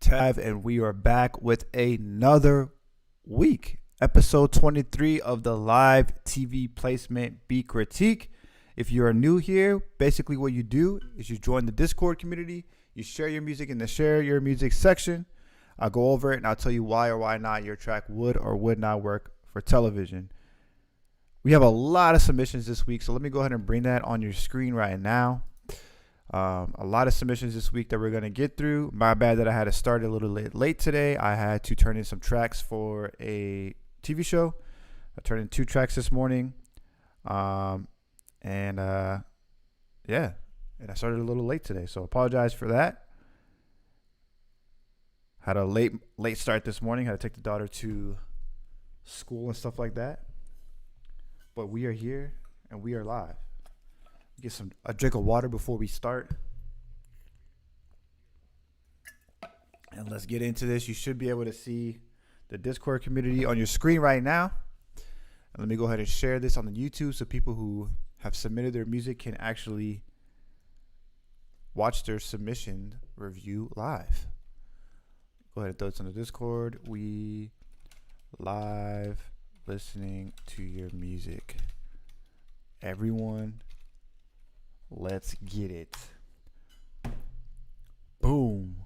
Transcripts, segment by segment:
And we are back with another week, episode 23 of the live TV placement Beat Critique. If you are new here, basically what you do is you join the Discord community, you share your music in the share your music section. I'll go over it and I'll tell you why or why not your track would or would not work for television. We have a lot of submissions this week, so let me go ahead and bring that on your screen right now. A lot of submissions this week that we're going to get through. My bad that I had to start a little late today. I had to turn in some tracks for a TV show. I turned in 2 tracks this morning. And I started a little late today, so apologize for that. Had a late start this morning. Had to take the daughter to school and stuff like that. But we are here and we are live. Get a drink of water before we start. And let's get into this. You should be able to see the Discord community on your screen right now. And let me go ahead and share this on the YouTube so people who have submitted their music can actually watch their submission review live. Go ahead and throw this on the Discord. We live listening to your music. Everyone, let's get it. Boom.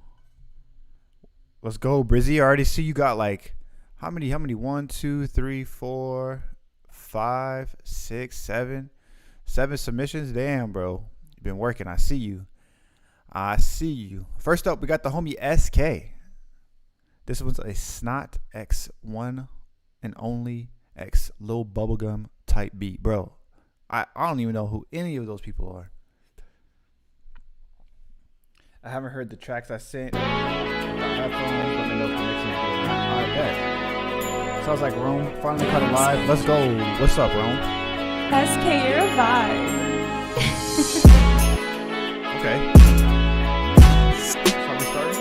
Let's go, Brizzy. I already see you got like how many? 1, 2, 3, 4, 5, 6, 7 submissions. Damn, bro. You've been working. I see you. First up, we got the homie SK. This one's a Snot X one and only X Lil Bubblegum type beat, bro. I don't even know who any of those people are. I haven't heard the tracks I sent. Headphones, let me know if the mixing is good. I bet. Sounds like Rome finally caught it live. Let's go. What's up, Rome? SK, you're a vibe. Okay. How we starting?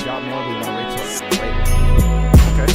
Got more, we want to wait till later. Okay.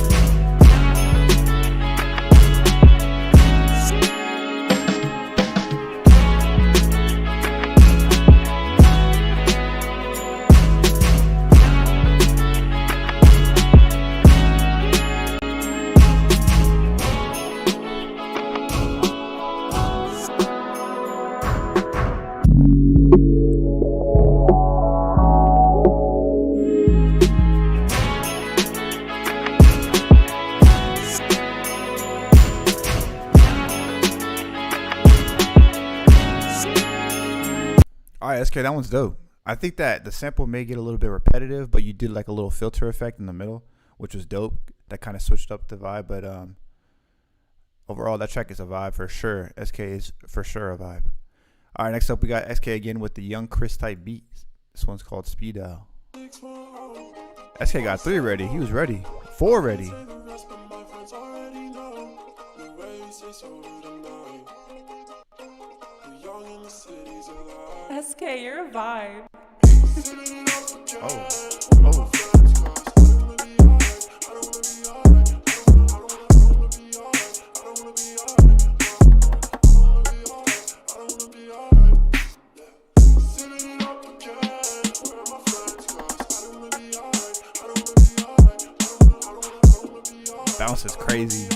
Alright, SK, that one's dope. I think that the sample may get a little bit repetitive, but you did like a little filter effect in the middle, which was dope. That kind of switched up the vibe, but overall that track is a vibe for sure. SK is for sure a vibe. Alright, next up we got SK again with the Young Chris type beat. This one's called Speed Dial. SK got 3 ready. He was ready. 4 ready. SK, you're a vibe. Oh. Bounce is crazy.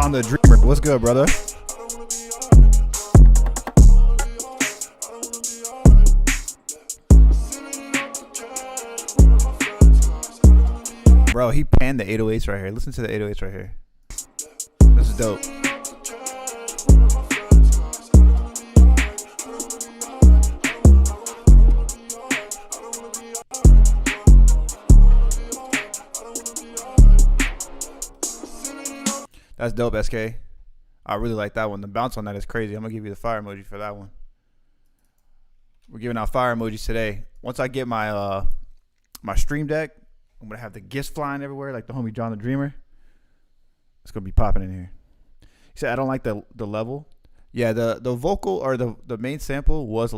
The Dreamer, what's good, brother? Bro, he panned the 808s right here. Listen to the 808s right here. This is dope. That's dope, SK. I really like that one. The bounce on that is crazy. I'm going to give you the fire emoji for that one. We're giving out fire emojis today. Once I get my my stream deck, I'm going to have the gifts flying everywhere like the homie John the Dreamer. It's going to be popping in here. He said, I don't like the level. Yeah, the vocal or the main sample was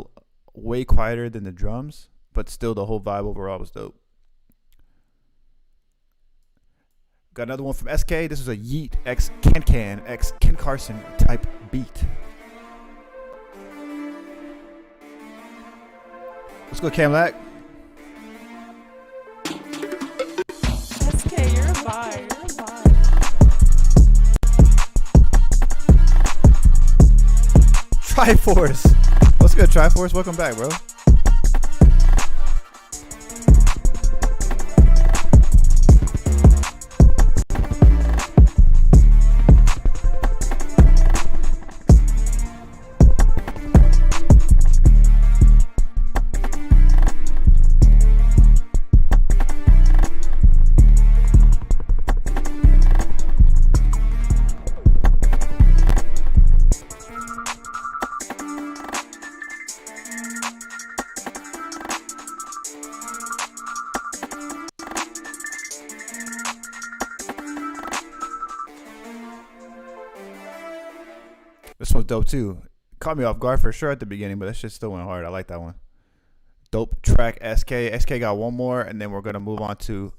way quieter than the drums, but still the whole vibe overall was dope. Got another one from SK. This is a Yeet X Can X Ken Carson type beat. Let's go, Cam Lack. SK, you're a vibe. Triforce. What's good, Triforce? Welcome back, bro. This one's dope too. Caught me off guard for sure at the beginning, but that shit still went hard. I like that one. Dope track, SK. SK got one more, and then we're gonna move on to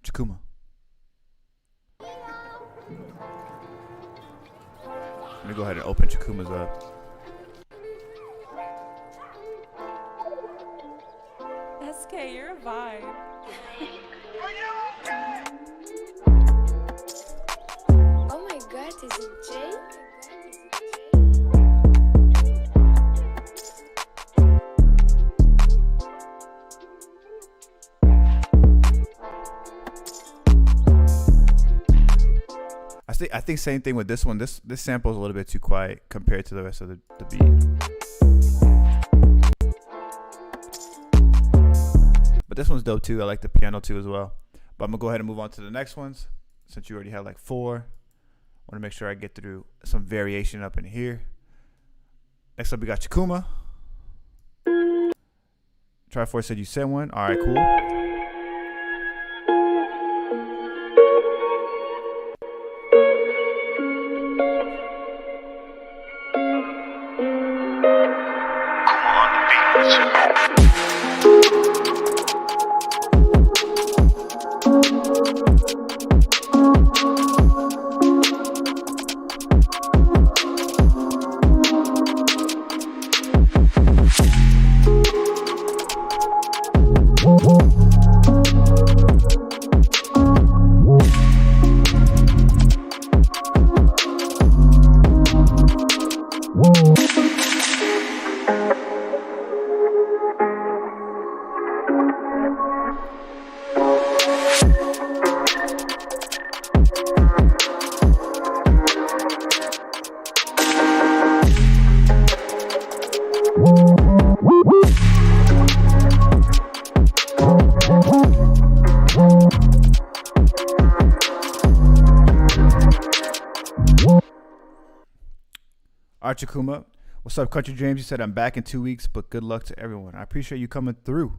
Chikuma. Let me go ahead and open Chikuma's up. SK, you're a vibe. Oh my god, is it Jay? I think same thing with this one. This sample is a little bit too quiet compared to the rest of the beat. But this one's dope too. I like the piano too as well. But I'm gonna go ahead and move on to the next ones since you already have like 4. Want to make sure I get through some variation up in here. Next up we got Chikuma. Triforce said you sent one. All right, cool. Chikuma, what's up, Country James? You said I'm back in 2 weeks, but good luck to everyone. I appreciate you coming through.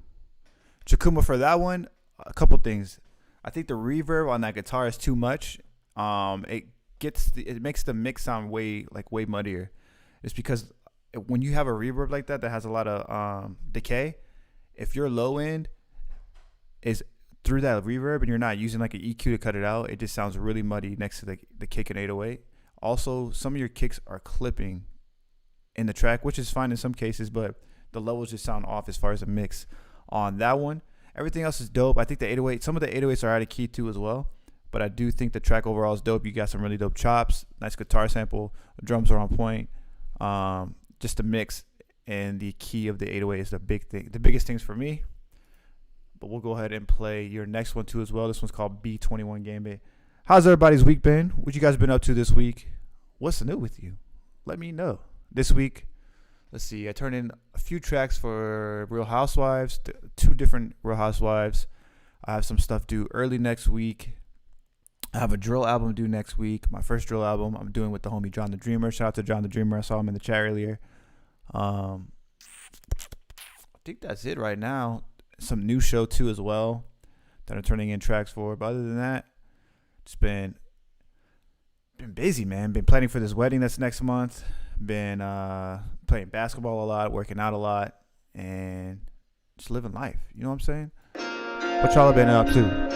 Chikuma, for that one, a couple things. I think the reverb on that guitar is too much. It makes the mix sound way muddier. It's because when you have a reverb like that has a lot of decay, if your low end is through that reverb and you're not using like an EQ to cut it out, it just sounds really muddy next to the kick and 808. Also, some of your kicks are clipping in the track, which is fine in some cases, but the levels just sound off as far as the mix on that one. Everything else is dope. I think the 808, some of the 808s are out of key too as well, but I do think the track overall is dope. You got some really dope chops, nice guitar sample, the drums are on point. Just the mix and the key of the 808 is the big thing, the biggest things for me. But we'll go ahead and play your next one too as well. This one's called B21 Gambit. How's everybody's week been? What you guys been up to this week? What's new with you? Let me know. This week, let's see, I turned in a few tracks for Real Housewives, 2 different Real Housewives. I have some stuff due early next week. I have a drill album due next week. My first drill album I'm doing with the homie John the Dreamer. Shout out to John the Dreamer. I saw him in the chat earlier. I think that's it right now. Some new show too as well that I'm turning in tracks for. But other than that, just been busy, man. Been planning for this wedding that's next month. Been playing basketball a lot, working out a lot. and just living life. You know what I'm saying? What y'all have been up to?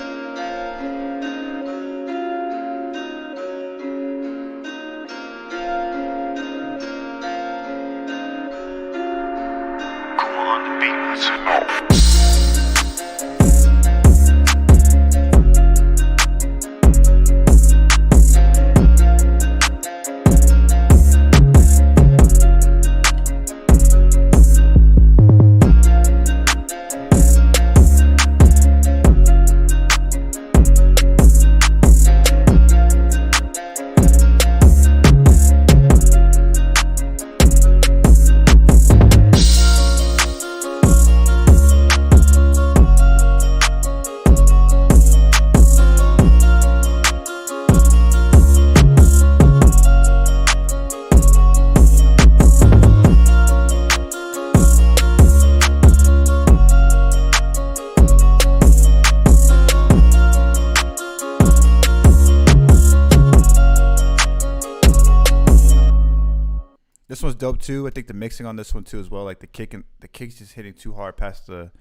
This one's dope too. I think the mixing on this one too as well. Like the kick's just hitting too hard past the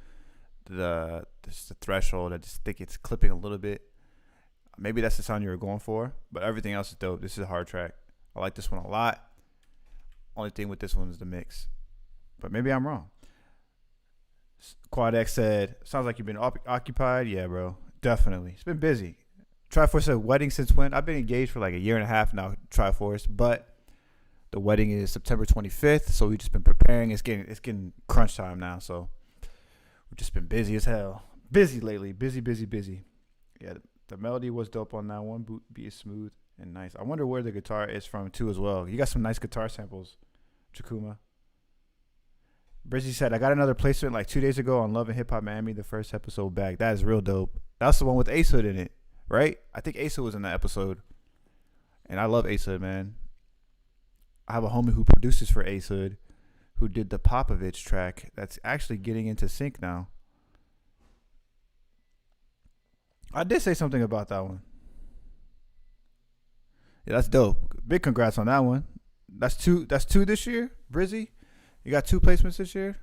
threshold. I just think it's clipping a little bit. Maybe that's the sound you were going for, but everything else is dope. This is a hard track. I like this one a lot. Only thing with this one is the mix, but maybe I'm wrong. Quad X said, "Sounds like you've been occupied." Yeah, bro, definitely. It's been busy. Triforce said, "Wedding since when?" I've been engaged for like a year and a half now. Triforce, but the wedding is September 25th, so we've just been preparing. It's getting crunch time now, so we've just been busy as hell. Busy lately. Busy. Yeah, the melody was dope on that one. Beat is smooth and nice. I wonder where the guitar is from too as well. You got some nice guitar samples, Chakuma. Brizzy said, "I got another placement like 2 days ago on Love and Hip Hop Miami, the first episode back." That is real dope. That's the one with Ace Hood in it, right? I think Ace Hood was in that episode, and I love Ace Hood, man. I have a homie who produces for Ace Hood, who did the Popovich track that's actually getting into sync now. I did say something about that one. Yeah, that's dope. Big congrats on that one. That's two this year, Brizzy. You got 2 placements this year?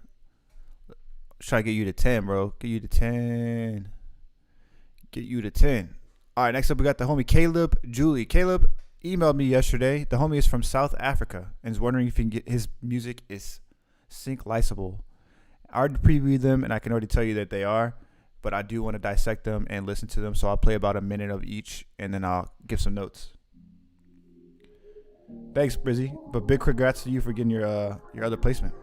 Try to get you to 10, bro. Get you to 10. All right, next up we got the homie Caleb Julie. Caleb emailed me yesterday. The homie is from South Africa and is wondering if he can get his music is sync-liceable. I already previewed them, and I can already tell you that they are, but I do want to dissect them and listen to them, so I'll play about a minute of each, and then I'll give some notes. Thanks, Brizzy, but big congrats to you for getting your other placement.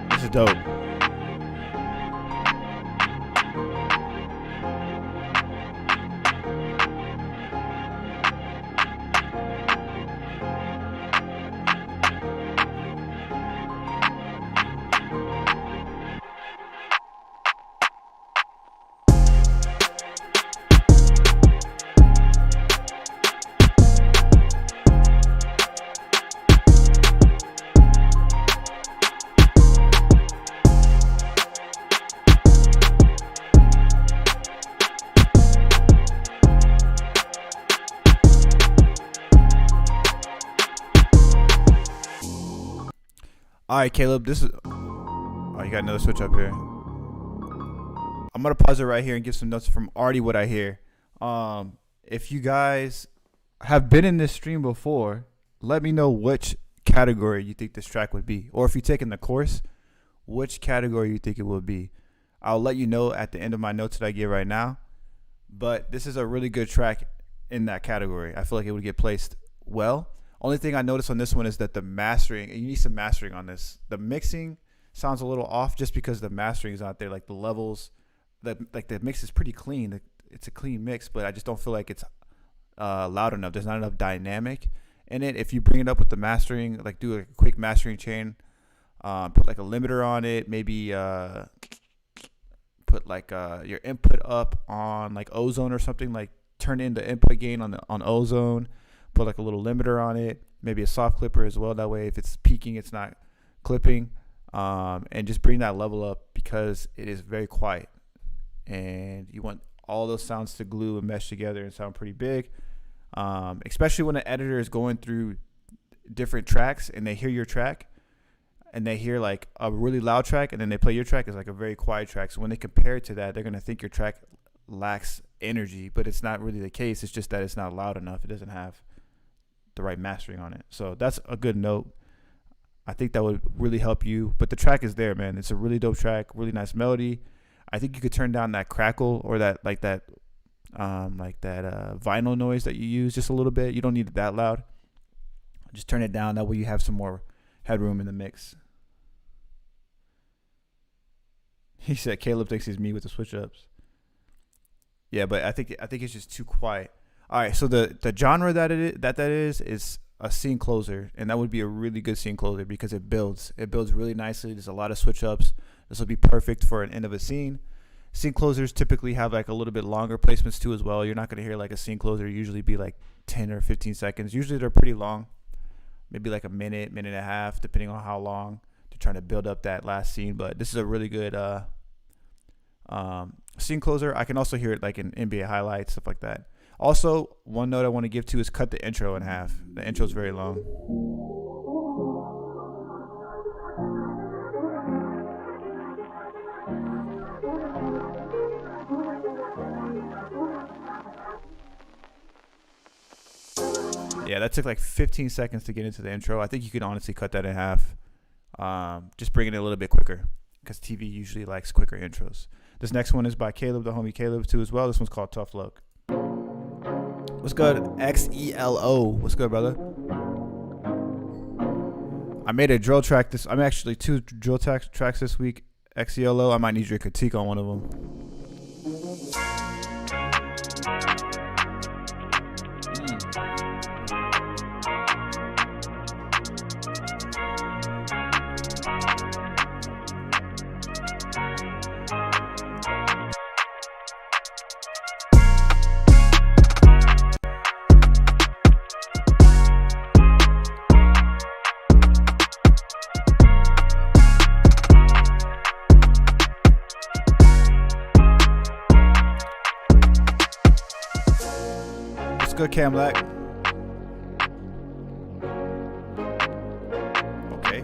This is dope. All right, Caleb, this is... Oh, you got another switch up here. I'm going to pause it right here and give some notes from Artie what I hear. If you guys have been in this stream before, let me know which category you think this track would be. Or if you're taking the course, which category you think it will be. I'll let you know at the end of my notes that I give right now. But this is a really good track in that category. I feel like it would get placed well. Only thing I noticed on this one is that the mastering, and you need some mastering on this. The mixing sounds a little off just because the mastering is out there, like the levels the mix is pretty clean. It's a clean mix, but I just don't feel like it's loud enough. There's not enough dynamic in it. If you bring it up with the mastering, like do a quick mastering chain, put like a limiter on it, maybe put like your input up on like ozone or something, like turn in the input gain on ozone, put like a little limiter on it, maybe a soft clipper as well. That way if it's peaking, it's not clipping, and just bring that level up because it is very quiet and you want all those sounds to glue and mesh together and sound pretty big, especially when an editor is going through different tracks and they hear your track and they hear like a really loud track and then they play your track as like a very quiet track. So when they compare it to that, they're going to think your track lacks energy, but it's not really the case. It's just that it's not loud enough. It doesn't have the right mastering on it. So that's a good note. I think that would really help you. But the track is there, man. It's a really dope track, really nice melody. I think you could turn down that crackle or that vinyl noise that you use just a little bit. You don't need it that loud. Just turn it down. That way you have some more headroom in the mix. He said Caleb thinks he's me with the switch ups. Yeah, but I think it's just too quiet. All right, so the genre that is a scene closer, and that would be a really good scene closer because it builds really nicely. There's a lot of switch ups. This will be perfect for an end of a scene. Scene closers typically have like a little bit longer placements too as well. You're not going to hear like a scene closer usually be like 10 or 15 seconds. Usually they're pretty long, maybe like a minute and a half, depending on how long they're trying to build up that last scene. But this is a really good scene closer. I can also hear it like in NBA highlights, stuff like that. Also, one note I want to give to is cut the intro in half. The intro is very long. Yeah, that took like 15 seconds to get into the intro. I think you could honestly cut that in half. Just bring it a little bit quicker because TV usually likes quicker intros. This next one is by Caleb, the homie Caleb, too, as well. This one's called Tough Luck. What's good? XELO. What's good, brother? I made a drill track I'm actually 2 drill tracks this week. XELO. I might need your critique on one of them. Good, Cam Black. Okay.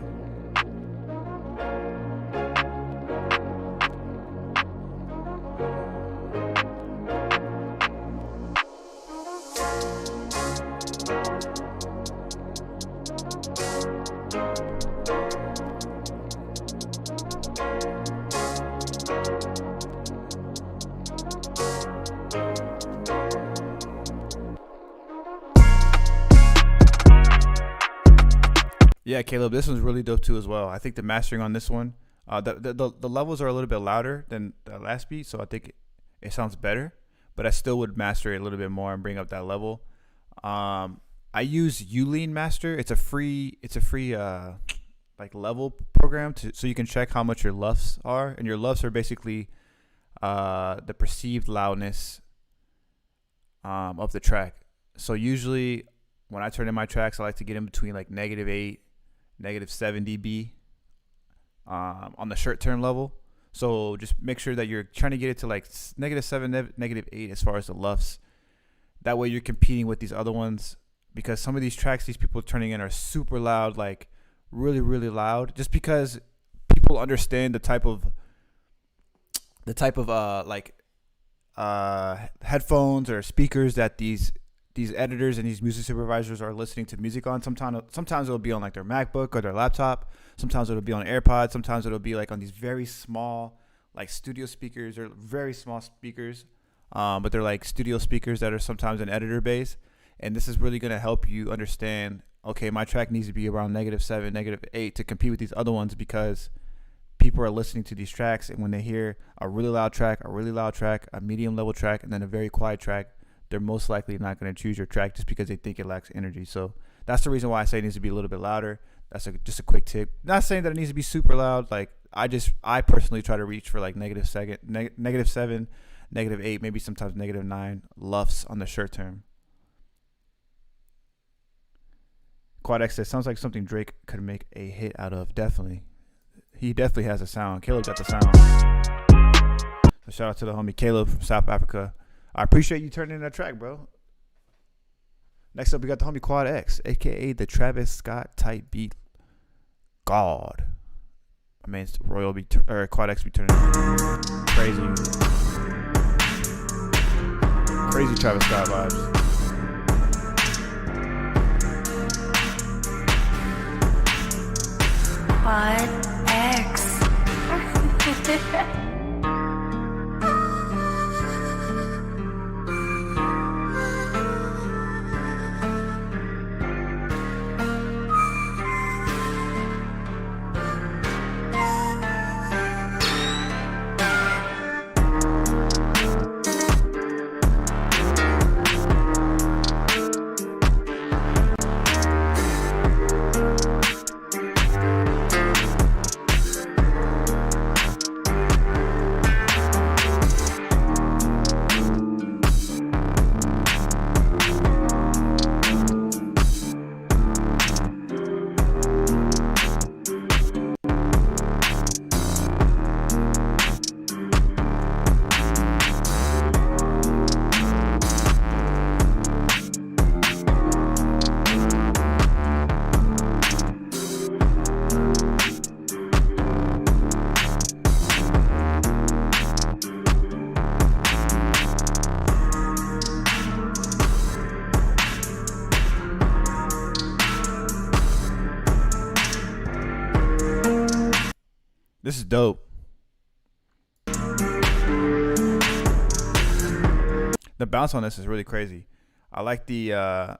Yeah, Caleb, this one's really dope too as well. I think the mastering on this one, the levels are a little bit louder than the last beat, so I think it sounds better. But I still would master it a little bit more and bring up that level. I use Ulean Master. It's a free like level program so you can check how much your LUFS are, and your LUFS are basically the perceived loudness of the track. So usually when I turn in my tracks, I like to get in between like -8, -7 dB on the short term level. So just make sure that you're trying to get it to like -7, -8 as far as the LUFS. That way you're competing with these other ones, because some of these tracks these people are turning in are super loud, like really, really loud, just because people understand the type of headphones or speakers that these editors and these music supervisors are listening to music on. Sometimes it'll be on like their MacBook or their laptop. Sometimes it'll be on AirPods. Sometimes it'll be like on these very small like studio speakers or very small speakers. But they're like studio speakers that are sometimes an editor base. And this is really going to help you understand, okay, my track needs to be around -7, -8 to compete with these other ones, because people are listening to these tracks, and when they hear a really loud track, a medium level track, and then a very quiet track, they're most likely not going to choose your track just because they think it lacks energy. So that's the reason why I say it needs to be a little bit louder. That's just a quick tip. Not saying that it needs to be super loud. Like I personally try to reach for like -7, -8, maybe sometimes -9 luffs on the short term. Quad X says, sounds like something Drake could make a hit out of. Definitely. He definitely has a sound. Caleb got the sound. So shout out to the homie Caleb from South Africa. I appreciate you turning in that track, bro. Next up, we got the homie Quad X, a.k.a. the Travis Scott type beat God. I mean, Quad X be turning crazy. Crazy Travis Scott vibes. Quad X. This is dope. The bounce on this is really crazy. I like the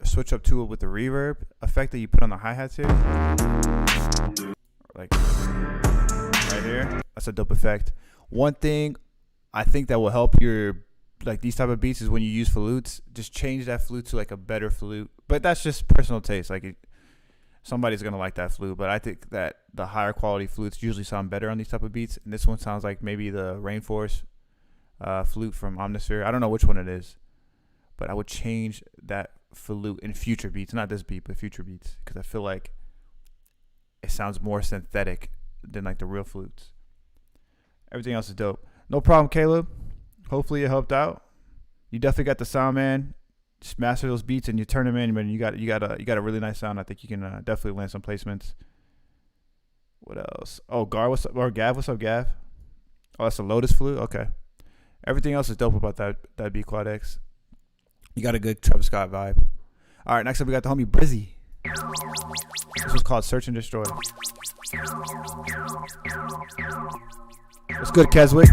switch up to it with the reverb effect that you put on the hi-hats here. Like right here. That's a dope effect. One thing I think that will help your like these type of beats is when you use flutes, just change that flute to like a better flute. But that's just personal taste. Like somebody's gonna like that flute, but I think that the higher quality flutes usually sound better on these type of beats. And this one sounds like maybe the Rainforest flute from Omnisphere. I don't know which one it is, but I would change that flute in future beats, not this beat, but future beats, because I feel like it sounds more synthetic than like the real flutes. Everything else is dope. No problem, Caleb. Hopefully it helped out. You definitely got the sound, man. Just master those beats and you turn them in, man. You got a really nice sound. I think you can definitely land some placements. What else? Oh, Gar, what's up? Or Gav, what's up, Gav? Oh, that's a Lotus flute. Okay. Everything else is dope about that beat, Quad X. You got a good Travis Scott vibe. All right, next up we got the homie Brizzy. This was called Search and Destroy. What's good, Keswick?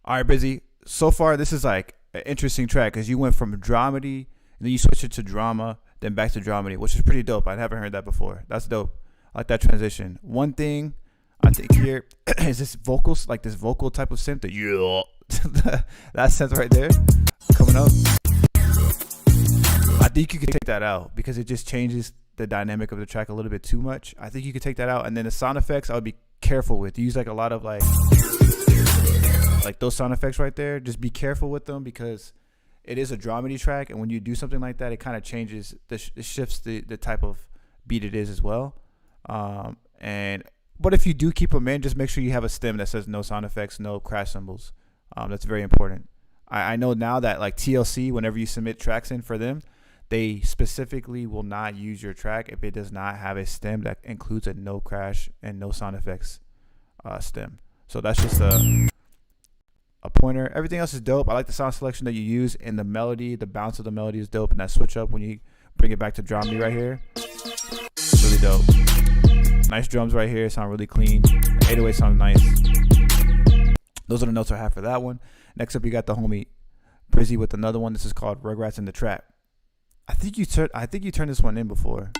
All right, Busy. So far, this is like an interesting track because you went from dramedy and then you switched it to drama, then back to dramedy, which is pretty dope. I haven't heard that before. That's dope. I like that transition. One thing I think here is this vocals, like this vocal type of synth. That synth right there coming up. I think you could take that out because it just changes the dynamic of the track a little bit too much. I think you could take that out, and then the sound effects I would be careful with. You use like a lot of like those sound effects right there. Just be careful with them because it is a dramedy track, and when you do something like that, it kind of changes it shifts the type of beat it is as well. But if you do keep them in, just make sure you have a stem that says no sound effects, no crash cymbals. That's very important. I know now that like TLC, whenever you submit tracks in for them, they specifically will not use your track if it does not have a stem that includes a no crash and no sound effects stem. So that's just a pointer. Everything else is dope. I like the sound selection that you use, and the melody, the bounce of the melody is dope, and that switch up when you bring it back to dramedy right here, really dope. Nice drums right here, sound really clean. 808 sounds nice. Those are the notes I have for that one. Next up, you got the homie Brizzy with another one. This is called Rugrats in the Trap. I think you turned this one in before.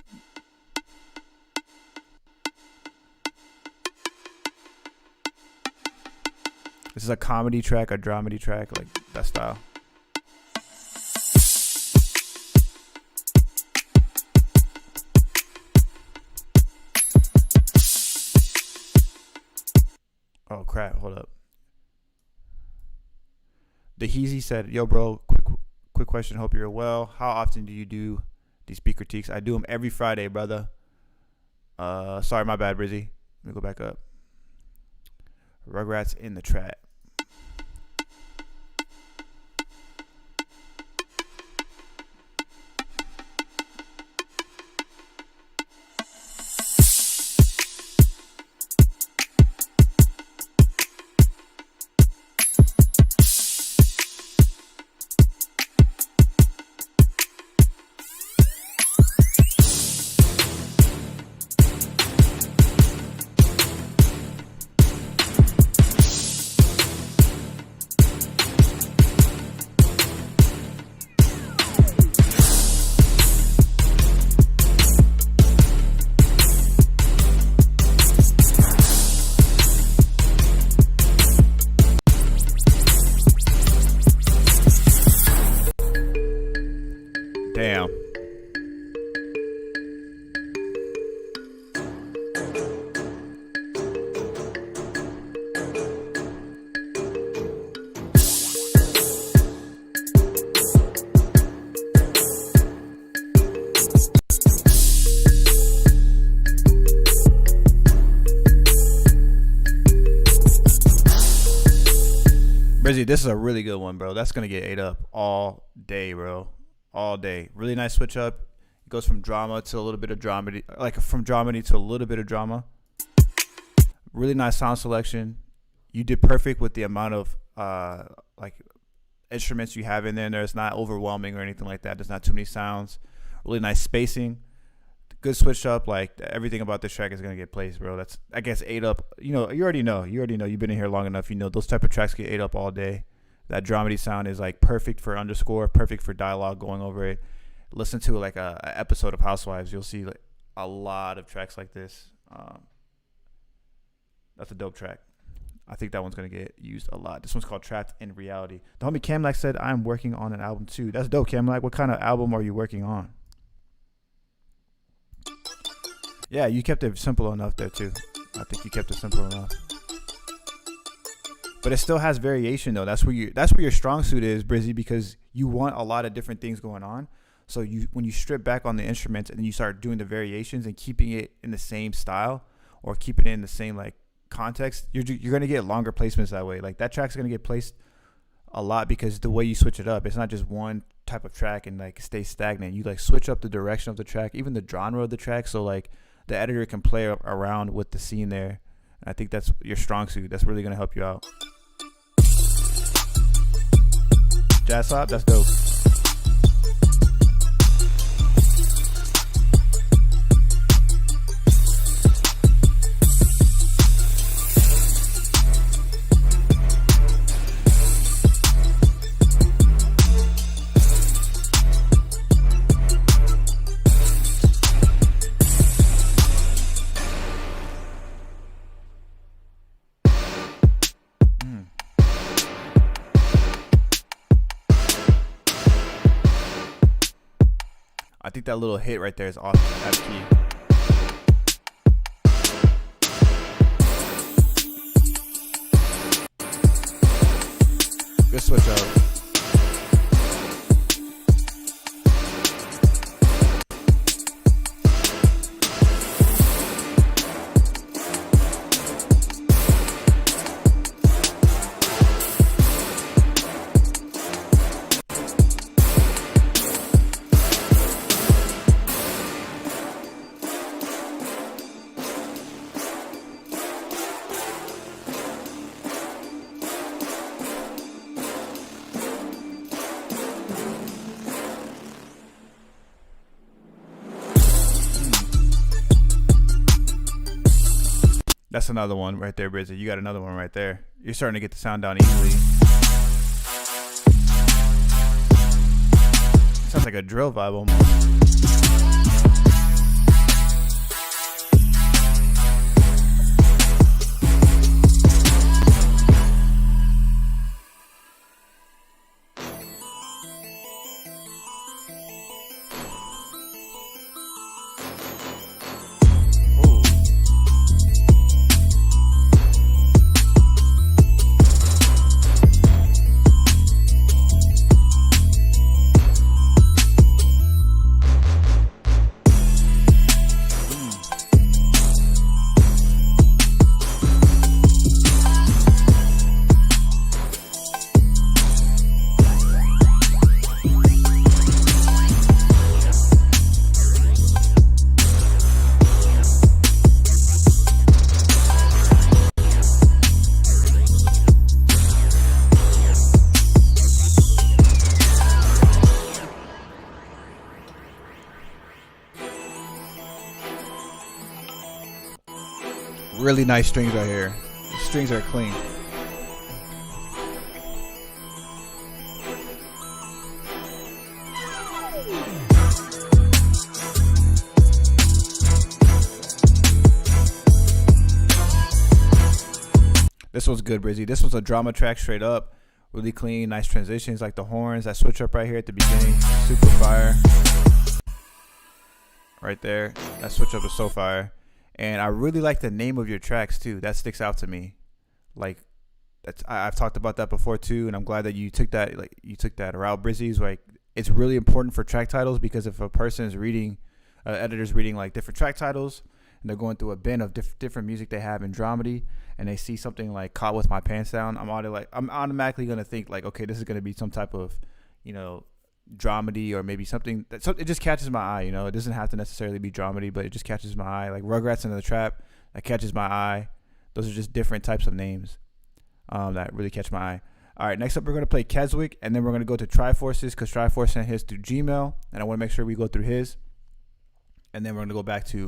This is a comedy track, a dramedy track, like that style. Oh crap, hold up. The Heezy said, yo bro, quick question, hope you're well. How often do you do these beat critiques? I do them every Friday, brother. Sorry, my bad, Brizzy. Let me go back up. Rugrats in the Trap. Damn. Brizzy, this is a really good one, bro. That's gonna get ate up all day, bro. All day. Really nice switch up. It goes from drama to a little bit of dramedy, like from dramedy to a little bit of drama. Really nice sound selection. You did perfect with the amount of like instruments you have in there. It's not overwhelming or anything like that. There's not too many sounds. Really nice spacing. Good switch up. Like everything about this track is gonna get placed, bro. That's, I guess, ate up. You know, you already know. You've been in here long enough. You know those type of tracks get ate up all day. That dramedy sound is like perfect for underscore, perfect for dialogue going over it. Listen to like a episode of Housewives. You'll see like a lot of tracks like this. That's a dope track. I think that one's going to get used a lot. This one's called Trapped in Reality. The homie Camlack said, I'm working on an album too. That's dope, Camlack. What kind of album are you working on? Yeah, you kept it simple enough there too. I think you kept it simple enough. But it still has variation though. That's where your strong suit is, Brizzy, because you want a lot of different things going on. So when you strip back on the instruments and you start doing the variations and keeping it in the same style or keeping it in the same like context, you're gonna get longer placements that way. Like that track's gonna get placed a lot because the way you switch it up, it's not just one type of track and like stay stagnant. You like switch up the direction of the track, even the genre of the track. So like the editor can play around with the scene there. And I think that's your strong suit. That's really gonna help you out. Jazz Hop, that's dope. I think that little hit right there is awesome. That's key. Good switch up. That's another one right there, Brizzy. You got another one right there. You're starting to get the sound down easily. Sounds like a drill vibe almost. Really nice strings right here. The strings are clean. This was good, Brizzy. This was a drama track straight up. Really clean, nice transitions like the horns. That switch up right here at the beginning. Super fire. Right there. That switch up is so fire. And I really like the name of your tracks too. That sticks out to me. Like I've talked about that before too, and I'm glad that you took that route, Brizzy's. Like it's really important for track titles, because if a person is reading, editor's reading like different track titles, and they're going through a bin of different music they have in dramedy, and they see something like "Caught with My Pants Down," I'm automatically gonna think like, okay, this is gonna be some type of, dramedy, or maybe something that it just catches my eye. It doesn't have to necessarily be dramedy, but it just catches my eye. Like Rugrats in the Trap, that catches my eye. Those are just different types of names that really catch my eye. All right, next up we're going to play Keswick, and then we're going to go to Triforces, because Triforce sent his through Gmail, and I want to make sure we go through his, and then we're going to go back to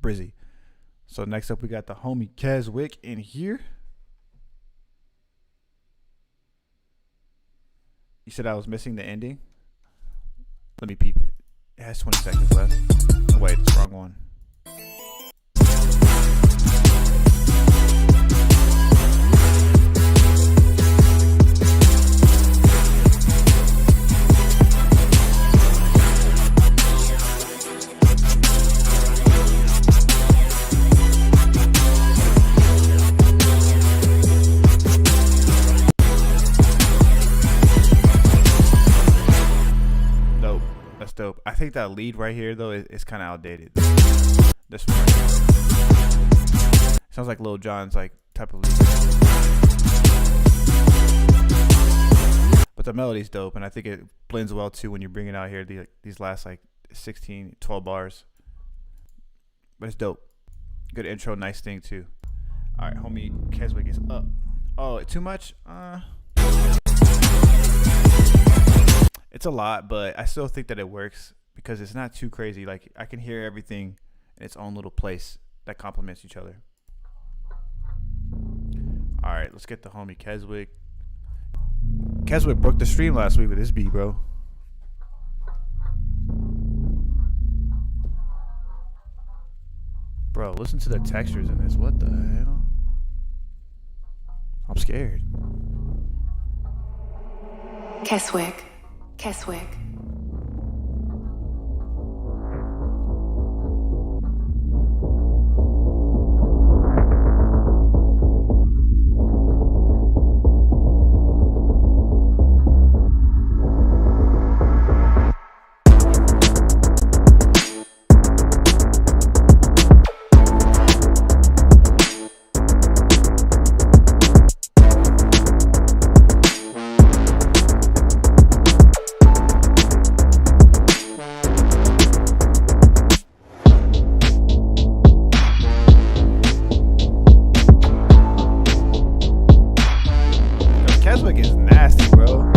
Brizzy. So next up we got the homie Keswick in here. You said I was missing the ending? Let me peep it. It has 20 seconds left. Oh, wait, it's the wrong one. Dope. I think that lead right here though is kind of outdated. This one right here. Sounds like Lil Jon's like type of lead. But the melody's dope, and I think it blends well too when you're bringing out here these last like 16, 12 bars. But it's dope. Good intro, nice thing too. All right, homie Keswick is up. Oh, too much? It's a lot, but I still think that it works because it's not too crazy. Like I can hear everything in its own little place that complements each other. All right, let's get the homie Keswick. Keswick broke the stream last week with his beat, bro. Bro, listen to the textures in this. What the hell? I'm scared. Keswick. Keswick is nasty, bro.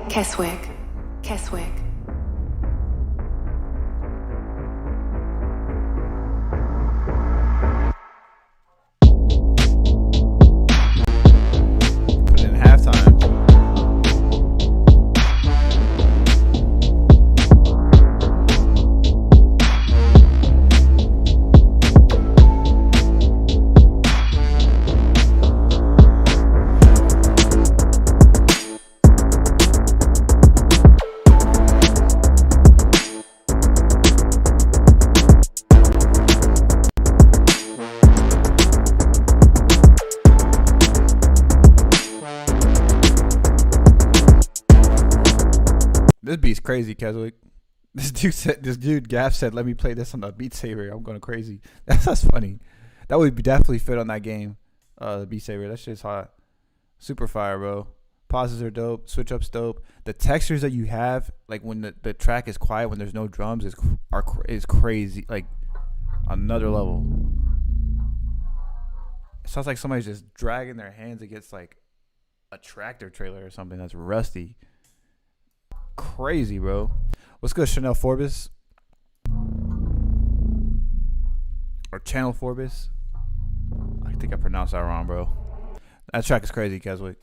Keswick. Keswick. Put it in halftime. This beat's crazy, Keswick. This dude Gaff said, "Let me play this on the Beat Saber." I'm going crazy. That's funny. That would definitely fit on that game. The Beat Saber. That shit's hot. Super fire, bro. Pauses are dope. Switch up's dope. The textures that you have, like when the track is quiet, when there's no drums, is crazy. Like another level. It sounds like somebody's just dragging their hands against like a tractor trailer or something that's rusty. Crazy, bro. What's good, Chanel Forbes? Or Channel Forbes? I think I pronounced that wrong, bro. That track is crazy, Keswick.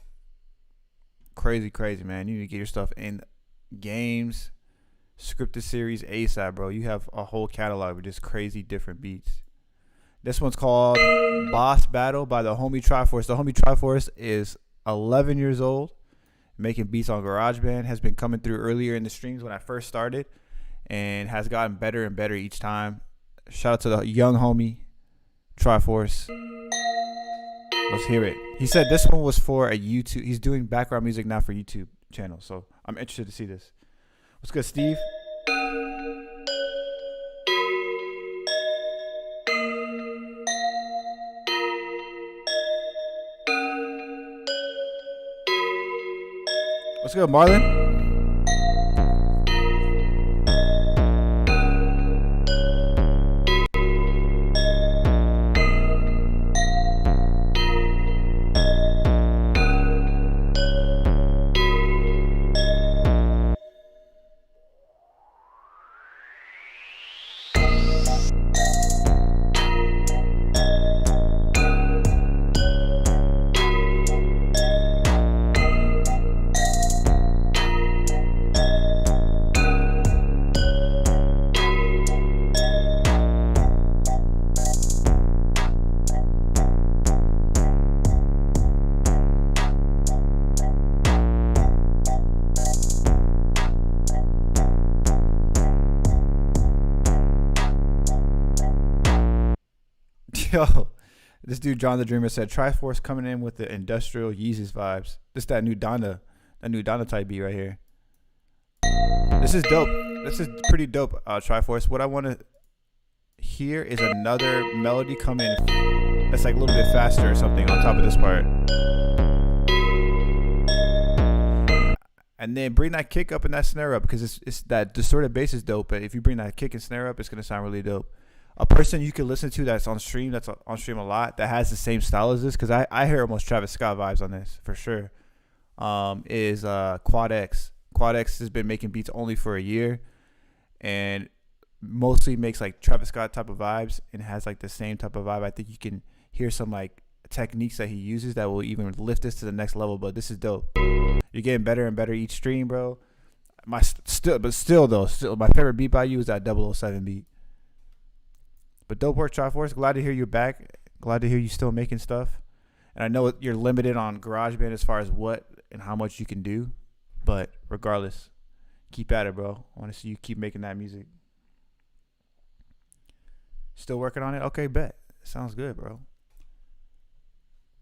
Crazy, man. You need to get your stuff in games, scripted series ASAP, bro. You have a whole catalog with just crazy different beats. This one's called Boss Battle by the homie Triforce. The homie Triforce is 11 years old, making beats on GarageBand, has been coming through earlier in the streams when I first started, and has gotten better and better each time. Shout out to the young homie Triforce. Let's hear it. He said this one was for a YouTube. He's doing background music now for YouTube channel, so I'm interested to see this. What's good, Steve? What's good, Marlon? Yo, this dude John the Dreamer said Triforce coming in with the industrial Yeezus vibes. This that new Donda type beat right here. This is dope. This is pretty dope, Triforce. What I want to hear is another melody come in that's like a little bit faster or something on top of this part. And then bring that kick up and that snare up, because it's that distorted bass is dope, but if you bring that kick and snare up, it's going to sound really dope. A person you can listen to that's on stream a lot, that has the same style as this, because I hear almost Travis Scott vibes on this for sure, is Quad X. Quad X has been making beats only for a year and mostly makes like Travis Scott type of vibes and has like the same type of vibe. I think you can hear some like techniques that he uses that will even lift this to the next level, but this is dope. You're getting better and better each stream, bro. Still my favorite beat by you is that 007 beat. But dope work, Triforce. Glad to hear you're back. Glad to hear you still making stuff. And I know you're limited on GarageBand as far as what and how much you can do. But regardless, keep at it, bro. I want to see you keep making that music. Still working on it? Okay, bet. Sounds good, bro.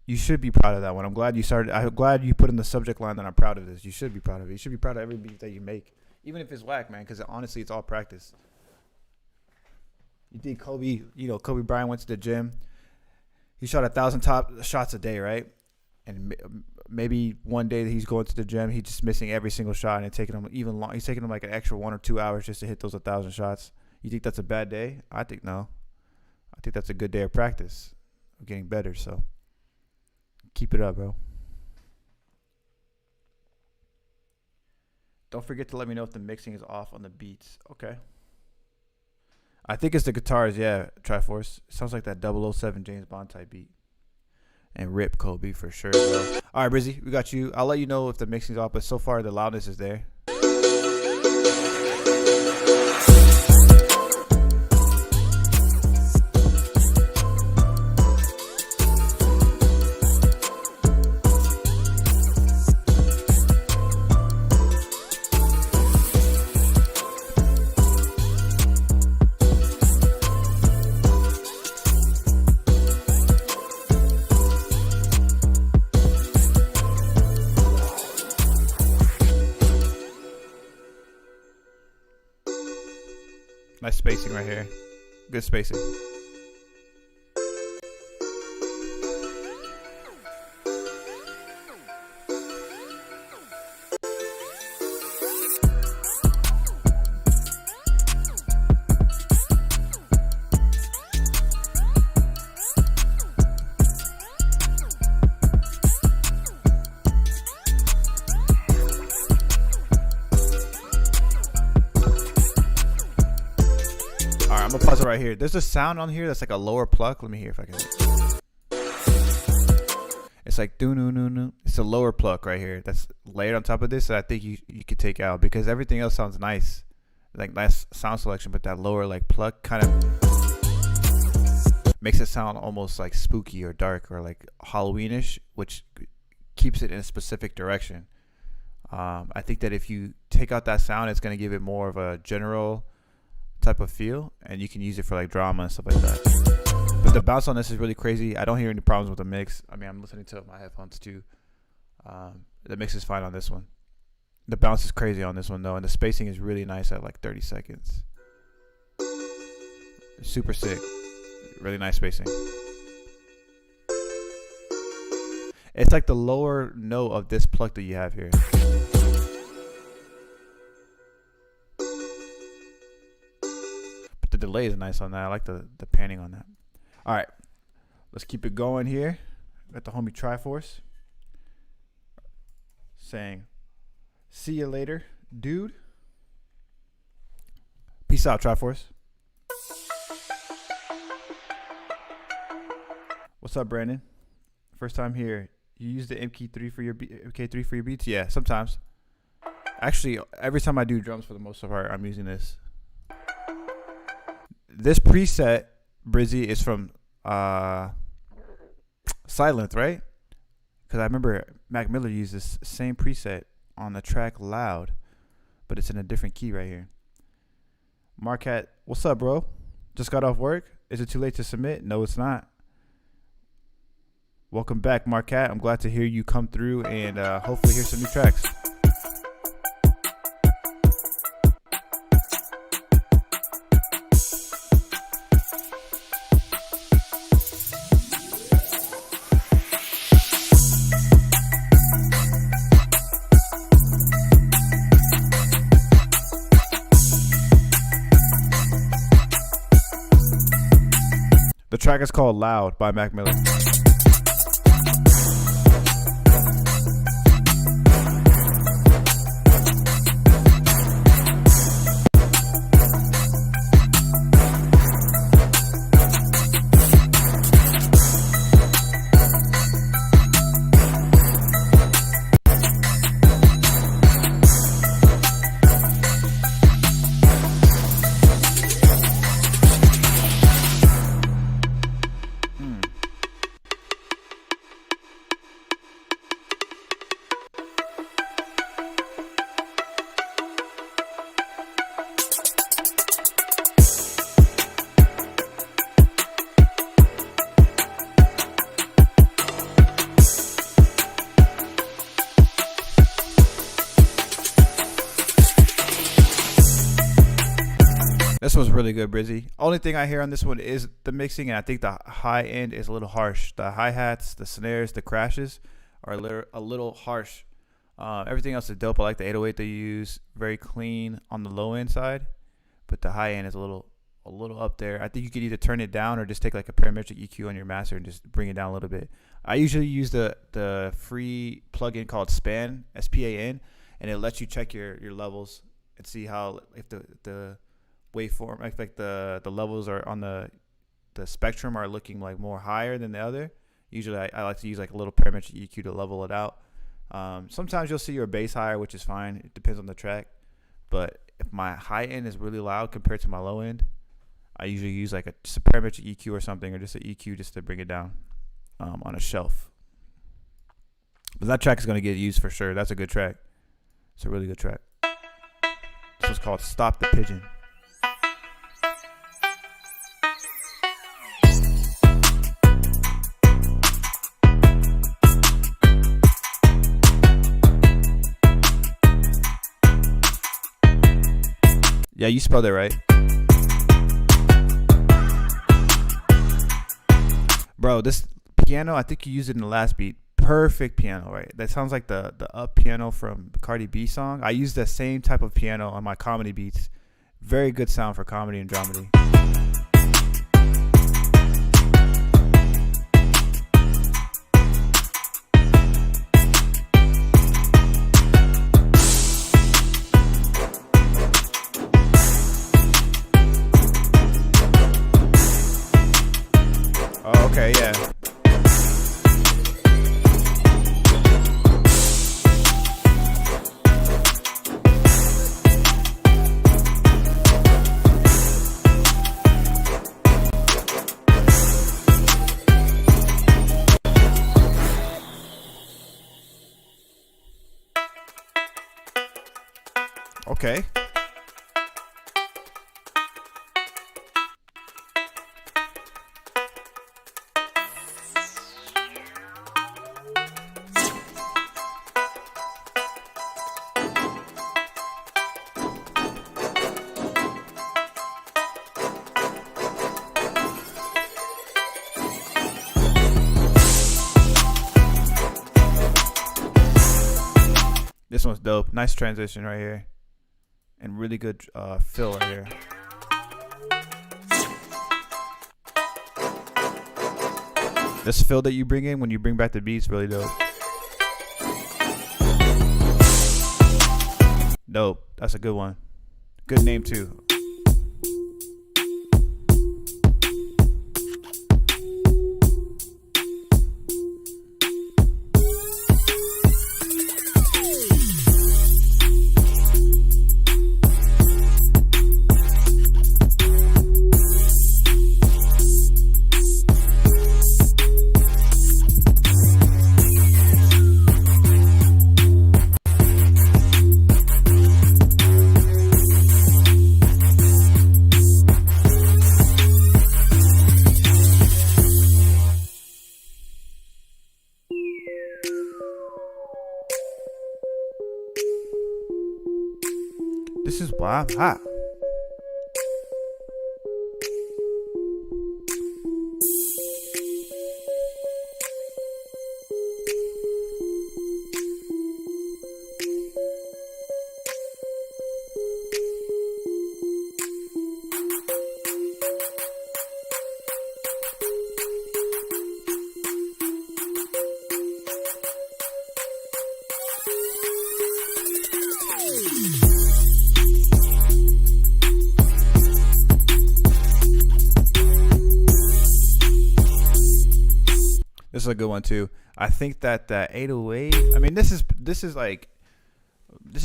You should be proud of that one. I'm glad you started. I'm glad you put in the subject line that I'm proud of this. You should be proud of it. You should be proud of every beat that you make, even if it's whack, man. Because honestly, it's all practice. You think Kobe? You know, Kobe Bryant went to the gym. He shot 1,000 top shots a day, right? And maybe one day that he's going to the gym, he's just missing every single shot, and it's taking him even long. He's taking him like an extra 1 or 2 hours just to hit those 1,000 shots. You think that's a bad day? I think no. I think that's a good day of practice, of getting better. So keep it up, bro. Don't forget to let me know if the mixing is off on the beats. Okay. I think it's the guitars, yeah, Triforce. Sounds like that 007 James Bond type beat. And rip Kobe for sure, bro. All right, Brizzy, we got you. I'll let you know if the mixing's off, but so far the loudness is there. Nice spacing right here. Good spacing. I'm gonna pause it right here. There's a sound on here that's like a lower pluck. Let me hear if I can. It's like doo no no no. It's a lower pluck right here that's layered on top of this that I think you could take out because everything else sounds nice, like nice sound selection, but that lower like pluck kind of makes it sound almost like spooky or dark or like Halloweenish, which keeps it in a specific direction. I think that if you take out that sound, it's gonna give it more of a general type of feel, and you can use it for like drama and stuff like that. But the bounce on this is really crazy. I don't hear any problems with the mix. I mean, I'm listening to my headphones too. The mix is fine on this one. The bounce is crazy on this one though, and the spacing is really nice at like 30 seconds. Super sick. Really nice spacing. It's like the lower note of this pluck that you have here. The delay is nice on that. I like the panning on that. All right, let's keep it going here. Got the homie Triforce saying, "See you later, dude." Peace out, Triforce. What's up, Brandon? First time here. You use the MK3 for your MK3 for your beats? Yeah, sometimes. Actually, every time I do drums, for the most part, I'm using this. This preset, Brizzy, is from Silent, right? Because I remember Mac Miller used this same preset on the track Loud, but it's in a different key right here. Marquette, what's up, bro? Just got off work? Is it too late to submit? No, it's not. Welcome back, Marquette. I'm glad to hear you come through and hopefully hear some new tracks. The track is called Loud by Mac Miller. really good, Brizzy. Only thing I hear on this one is the mixing, and I think the high end is a little harsh. The hi-hats, the snares, the crashes are a little harsh. Everything else is dope. I like the 808 they use. Very clean on the low end side, but the high end is a little up there. I think you could either turn it down or just take like a parametric EQ on your master and just bring it down a little bit. I usually use the free plugin called Span, SPAN, and it lets you check your levels and see how if the waveform, like the levels are on the spectrum are looking like more higher than the other. Usually I like to use like a little parametric EQ to level it out. Sometimes you'll see your bass higher, which is fine. It depends on the track. But if my high end is really loud compared to my low end, I usually use like just a parametric EQ or something, or just an EQ just to bring it down on a shelf. But that track is going to get used for sure. That's a good track. It's a really good track. This one's called Stop the Pigeon. Yeah, you spelled it right. Bro, this piano, I think you used it in the last beat. Perfect piano, right? That sounds like the up piano from the Cardi B song. I use that same type of piano on my comedy beats. Very good sound for comedy and dramedy. Oh, okay, yeah. Okay. This one's dope. Nice transition right here. And really good fill right here. This fill that you bring in when you bring back the beats, really dope. Dope. That's a good one. Good name too. This is why I'm hot. This is a good one too. I think that the 808. I mean, this is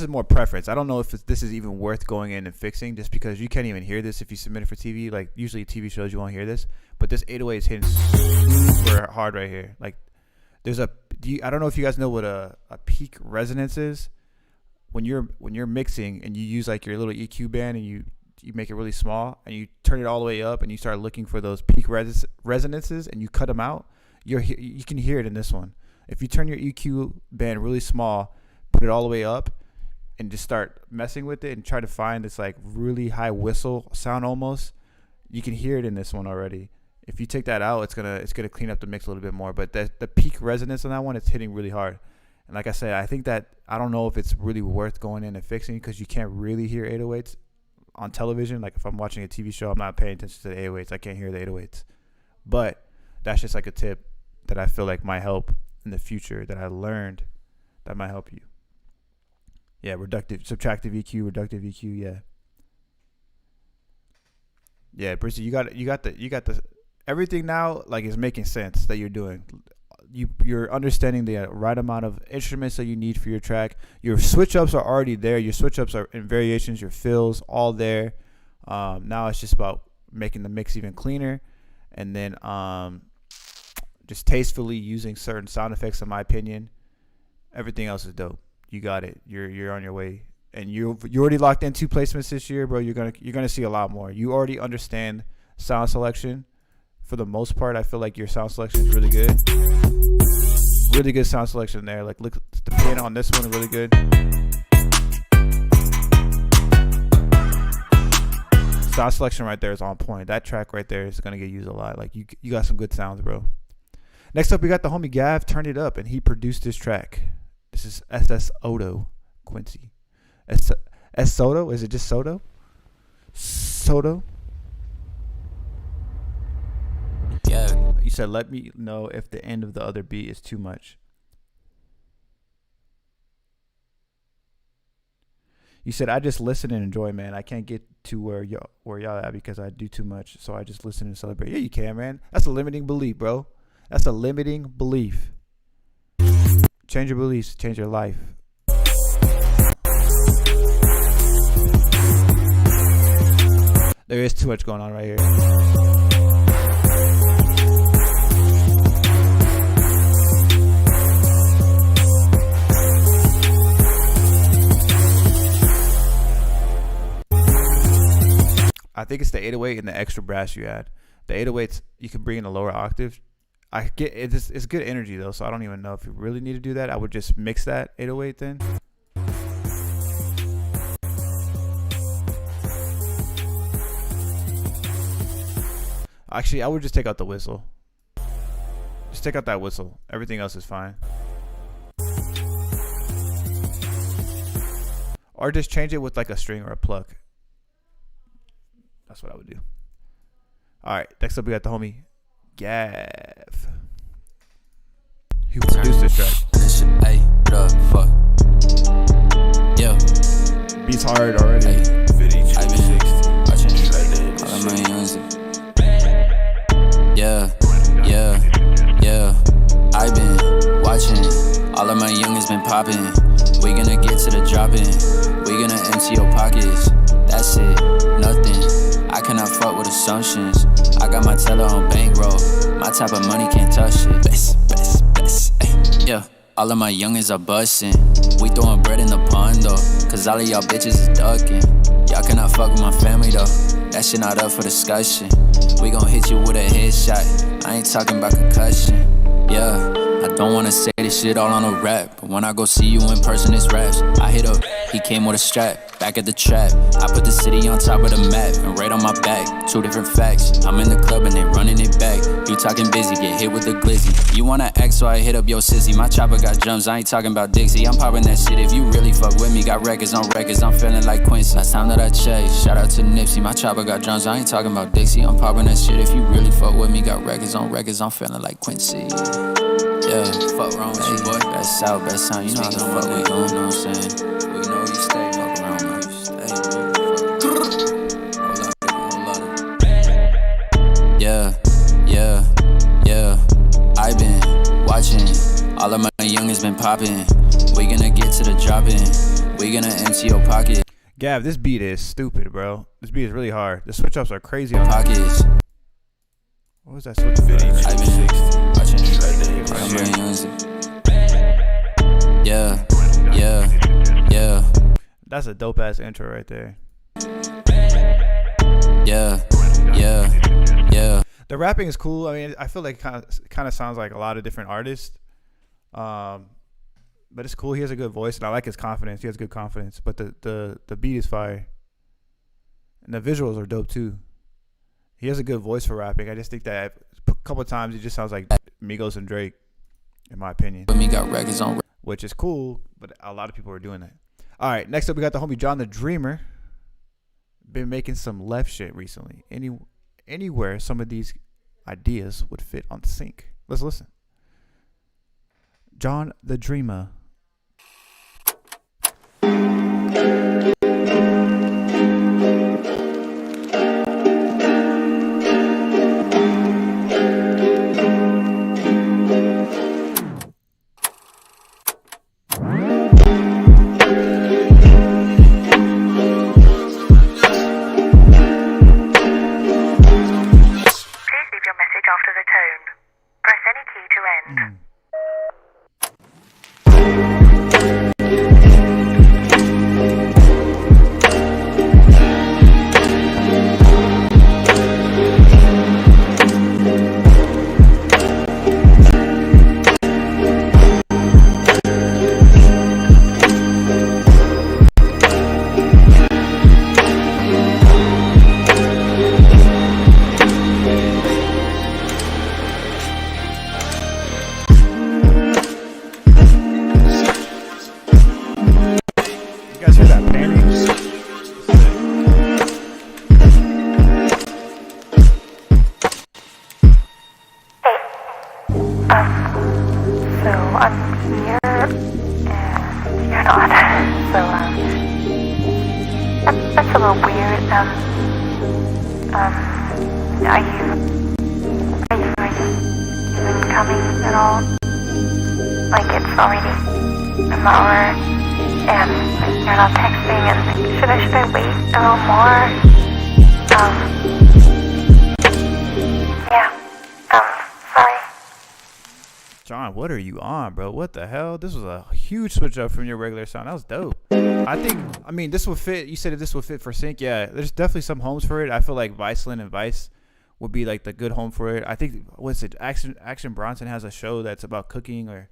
more preference. I don't know if this is even worth going in and fixing, just because you can't even hear this if you submit it for TV. Like usually TV shows you won't hear this, but this 808 is hitting super hard right here. Like there's I don't know if you guys know what a peak resonance is. When you're mixing and you use like your little EQ band and you make it really small and you turn it all the way up and you start looking for those peak resonances and you cut them out. You can hear it in this one. If you turn your EQ band really small, put it all the way up, and just start messing with it and try to find this like really high whistle sound almost, you can hear it in this one already. If you take that out, it's gonna clean up the mix a little bit more. But the peak resonance on that one, it's hitting really hard. And like I said, I think that I don't know if it's really worth going in and fixing because you can't really hear 808s on television. Like if I'm watching a TV show, I'm not paying attention to the 808s. I can't hear the 808s. But that's just like a tip that I feel like might help in the future that I learned that might help you. Yeah, subtractive EQ, reductive EQ. Yeah. Yeah, Brissy, you got the everything now like is making sense that you're doing. You're understanding the right amount of instruments that you need for your track. Your switch ups are already there. Your switch ups are in variations, your fills all there. Now it's just about making the mix even cleaner, and then just tastefully using certain sound effects. In my opinion, everything else is dope. You got it. You're on your way, and you already locked in 2 placements this year, bro. You're gonna see a lot more. You already understand sound selection. For the most part, I feel like your sound selection is really good. Really good sound selection there. Like, look, the piano on this one is really good. Sound selection right there is on point. That track right there is gonna get used a lot. Like, you got some good sounds, bro. Next up, we got the homie Gav. Turn It Up, and he produced this track. This is SS Odo Quincy. S Soto? Is it just Soto? Soto? Yeah. You said, let me know if the end of the other beat is too much. You said, I just listen and enjoy, man. I can't get to where y'all at because I do too much. So I just listen and celebrate. Yeah, you can, man. That's a limiting belief, bro. That's a limiting belief. Change your beliefs, change your life. There is too much going on right here. I think it's the 808 and the extra brass you add. The 808s you can bring in a lower octave. I get it's good energy though, so I don't even know if you really need to do that. I would just mix that 808 then. Actually, I would just take out the whistle. Just take out that whistle. Everything else is fine. Or just change it with like a string or a pluck. That's what I would do. All right, next up we got the homie Gav. He produced this track. Hey, what up, fuck? Yeah. Beats hard already. I've been watching all of my music. Yeah. I've been watching all of my youngins been popping. We gonna get to the dropping. We gonna empty your pockets. That's it, nothing. I cannot fuck with assumptions. I got my teller on bankroll. My type of money can't touch it. Best, ay, yeah. All of my youngins are bustin'. We throwing bread in the pond though, cause all of y'all bitches is ducking. Y'all cannot fuck with my family though. That shit not up for discussion. We gon' hit you with a headshot. I ain't talking about concussion. Yeah, I don't wanna say this shit all on a rap, but when I go see you in person, it's raps. I hit up, he came with a strap, back at the trap. I put the city on top of the map, and right on my back, 2 different facts. I'm in the club and they running it back. You talking busy, get hit with the glizzy. You wanna act, so I hit up your sissy. My chopper got drums, I ain't talking about Dixie. I'm popping that shit if you really fuck with me. Got records on records, I'm feeling like Quincy. Last time that I checked, shout out to Nipsey. My chopper got drums, I ain't talking about Dixie. I'm popping that shit if you really fuck with me. Got records on records, I'm feeling like Quincy. Yeah, fuck wrong with you, boy. Best out, best sound. You know how the fuck we going, know what I'm saying? We know you stay, fuck around, man. You stay, Yeah. I been watching. All of my youngins been popping. We gonna get to the dropping. We gonna empty your pocket. Gav, this beat is stupid, bro. This beat is really hard. The switch ups are crazy on Pockets. What was that switch up? I been watching. All of my youngins. Yeah. That's a dope ass intro right there. Yeah. The rapping is cool. I mean, I feel like it kind of sounds like a lot of different artists. but it's cool. He has a good voice, and I like his confidence. He has good confidence, but the beat is fire, and the visuals are dope too. He has a good voice for rapping. I just think that a couple of times he just sounds like Migos and Drake, in my opinion. But me got records on. Which is cool, but a lot of people are doing that. All right, next up we got the homie John the Dreamer. Been making some left shit recently. Anywhere some of these ideas would fit on sync. Let's listen. John the Dreamer. That's a little weird. Are you even coming at all? Like it's already an hour and you're not texting, and should I wait a little more? Sorry. John, what are you on, bro? What the hell? This was a huge switch up from your regular sound. That was dope. I mean, this would fit. You said if this would fit for sync. Yeah, there's definitely some homes for it. I feel like Viceland and Vice would be like the good home for it. I think, what's it? Action Bronson has a show that's about cooking or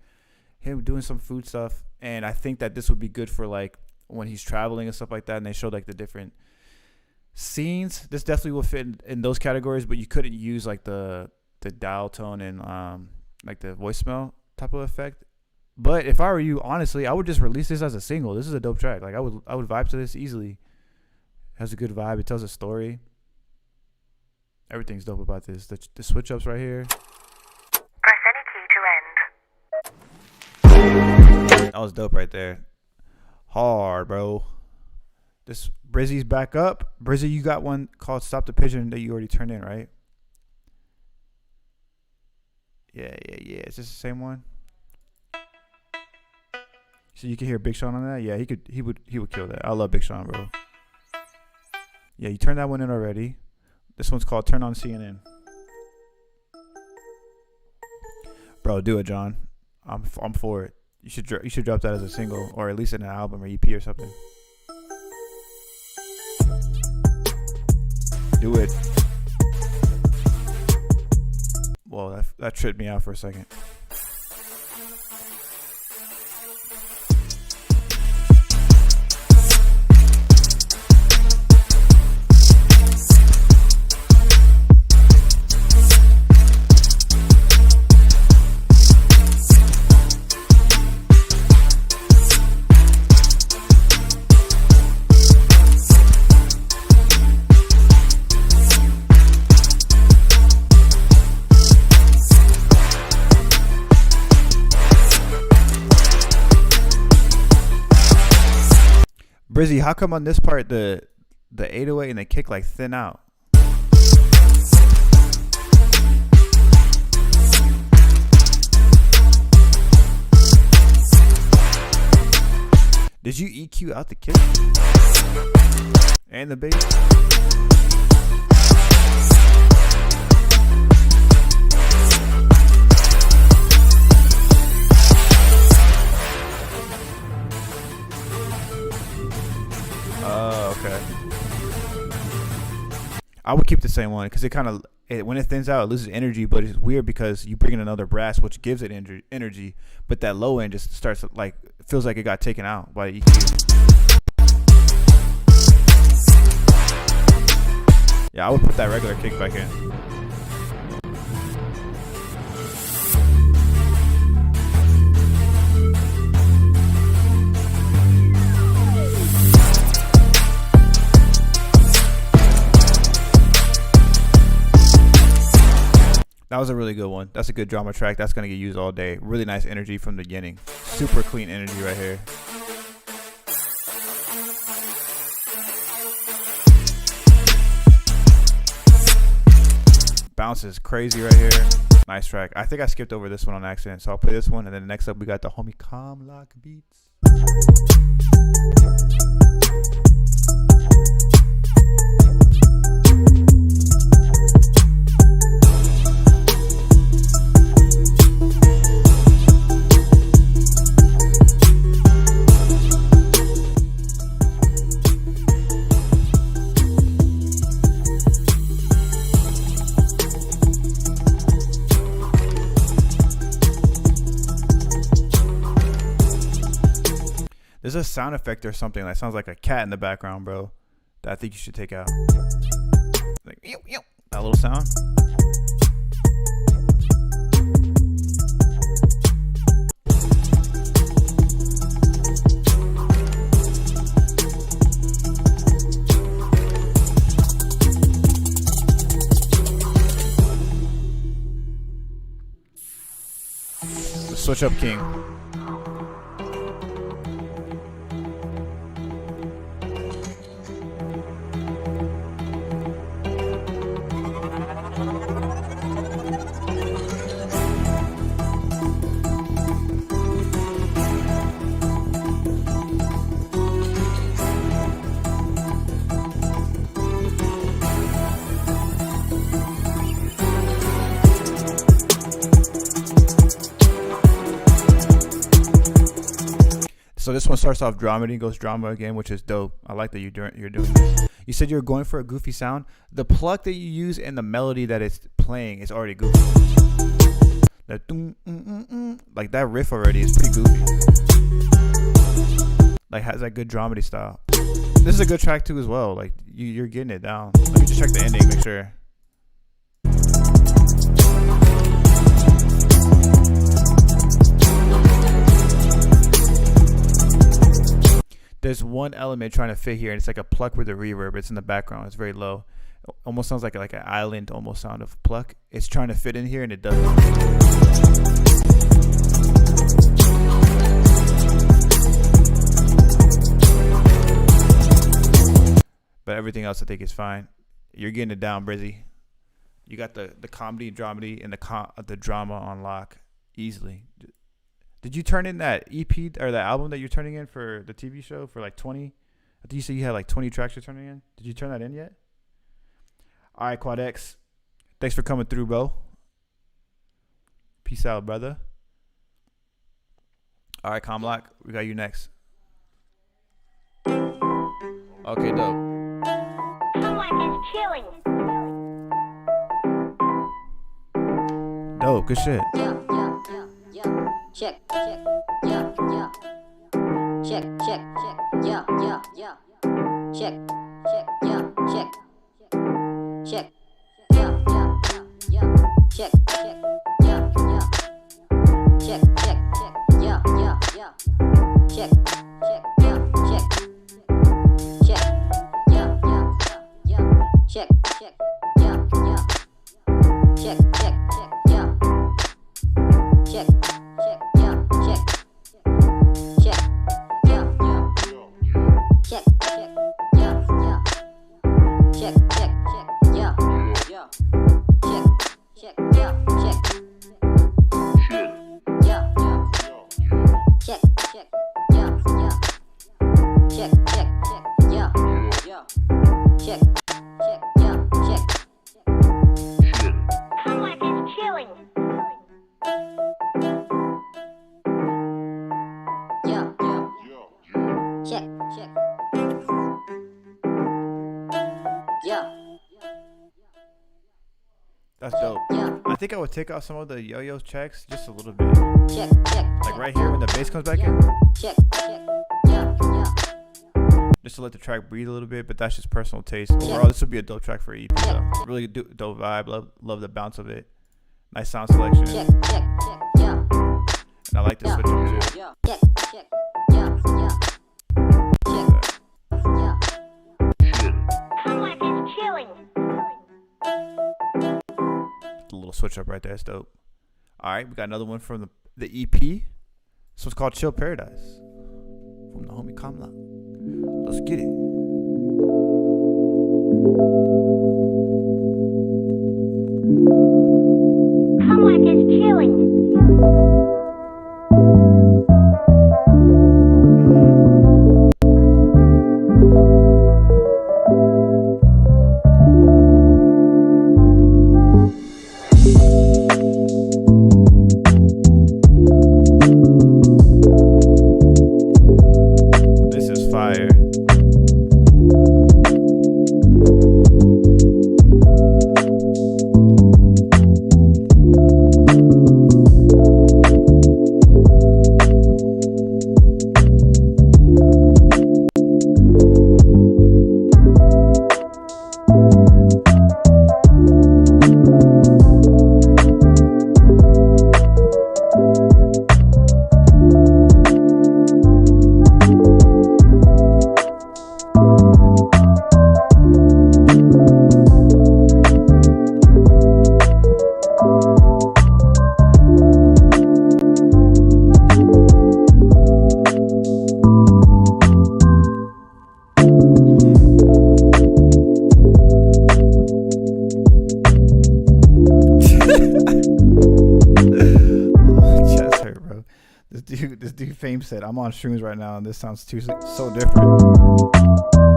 him doing some food stuff. And I think that this would be good for like when he's traveling and stuff like that. And they show like the different scenes. This definitely will fit in those categories, but you couldn't use like the dial tone and like the voicemail type of effect. But if I were you, honestly, I would just release this as a single. This is a dope track. Like I would vibe to this easily. It has a good vibe. It tells a story. Everything's dope about this. The switch ups right here. Press any key to end. That was dope right there. Hard, bro. This Brizzy's back up. Brizzy, you got one called Stop the Pigeon that you already turned in, right? Yeah. Is this the same one? So you can hear Big Sean on that? Yeah, he would kill that. I love Big Sean, bro. Yeah, you turned that one in already. This one's called Turn on CNN. Bro, do it, John. I'm for it. You should drop that as a single or at least in an album or EP or something. Do it. Whoa, that tripped me out for a second. Brizzy, how come on this part the 808 and the kick like thin out? Did you EQ out the kick and the bass? Okay. I would keep the same one because it kind of when it thins out, it loses energy. But it's weird because you bring in another brass, which gives it energy, but that low end just starts like feels like it got taken out by EQ. Yeah, I would put that regular kick back in. That was a really good one. That's a good drama track. That's going to get used all day. Really nice energy from the beginning. Super clean energy right here. Bounce is crazy right here. Nice track. I think I skipped over this one on accident, so I'll play this one. And then next up, we got the homie Comlock Beats. There's a sound effect or something that sounds like a cat in the background, bro, that I think you should take out. Like, that little sound. Switch up king. So this one starts off dramedy, goes drama again, which is dope. I like that you're doing this. You said you're going for a goofy sound. The pluck that you use and the melody that it's playing is already goofy. That like that riff already is pretty goofy. Like has that good dramedy style. This is a good track too as well. Like you're getting it down. Let me just check the ending, make sure. There's one element trying to fit here, and it's like a pluck with a reverb. It's in the background. It's very low. It almost sounds like an island almost sound of pluck. It's trying to fit in here, and it doesn't. But everything else I think is fine. You're getting it down, Brizzy. You got the comedy, dramedy, and the drama on lock easily. Did you turn in that EP or that album that you're turning in for the TV show for like 20? I think you said you had like 20 tracks you're turning in. Did you turn that in yet? All right, Quad X. Thanks for coming through, bro. Peace out, brother. All right, Comlock, we got you next. Okay, dope. Someone is chilling. Dope, good shit. Check, check, yeah, yeah. Check, check, check, yeah, yeah, yeah. Check, check, yeah, check. Check, yeah, yeah, yeah, yeah. Check, check, yeah, yeah. Check, check, check, yeah, yeah, yeah. Check, check, yeah, check. Check, yeah, yeah, yeah. Check, check, yeah, yeah. Check, check, check, yeah. Check. Check, yeah, check. Check, yeah, yeah. Check, check, yeah, yeah. Check, check, check, yeah, yeah. Check, check, yeah, check. Yeah, yeah. Check, check, yeah, yeah. Check, check, check, yeah, yeah. Check, check, yeah, check. Someone is chilling. Yeah, yeah. Check, check. Yeah. think I would take out some of the yo-yo checks just a little bit. Check, check, Like right here when the bass comes back in. check, check, yeah, yeah. Just to let the track breathe a little bit, but that's just personal taste. Overall, this would be a dope track for EP though. Really dope vibe. Love the bounce of it. Nice sound selection. Check, check, check, yeah. And I like the switch up too. Check, check, yeah, yeah. Check, yeah. The little switch up right there is dope. All right, we got another one from the EP. This one's called Chill Paradise from the homie Kamla. Let's get it. Someone is chilling. This is fire. Chest hurt, bro. This dude Fame said, I'm on shrooms right now and this sounds so different.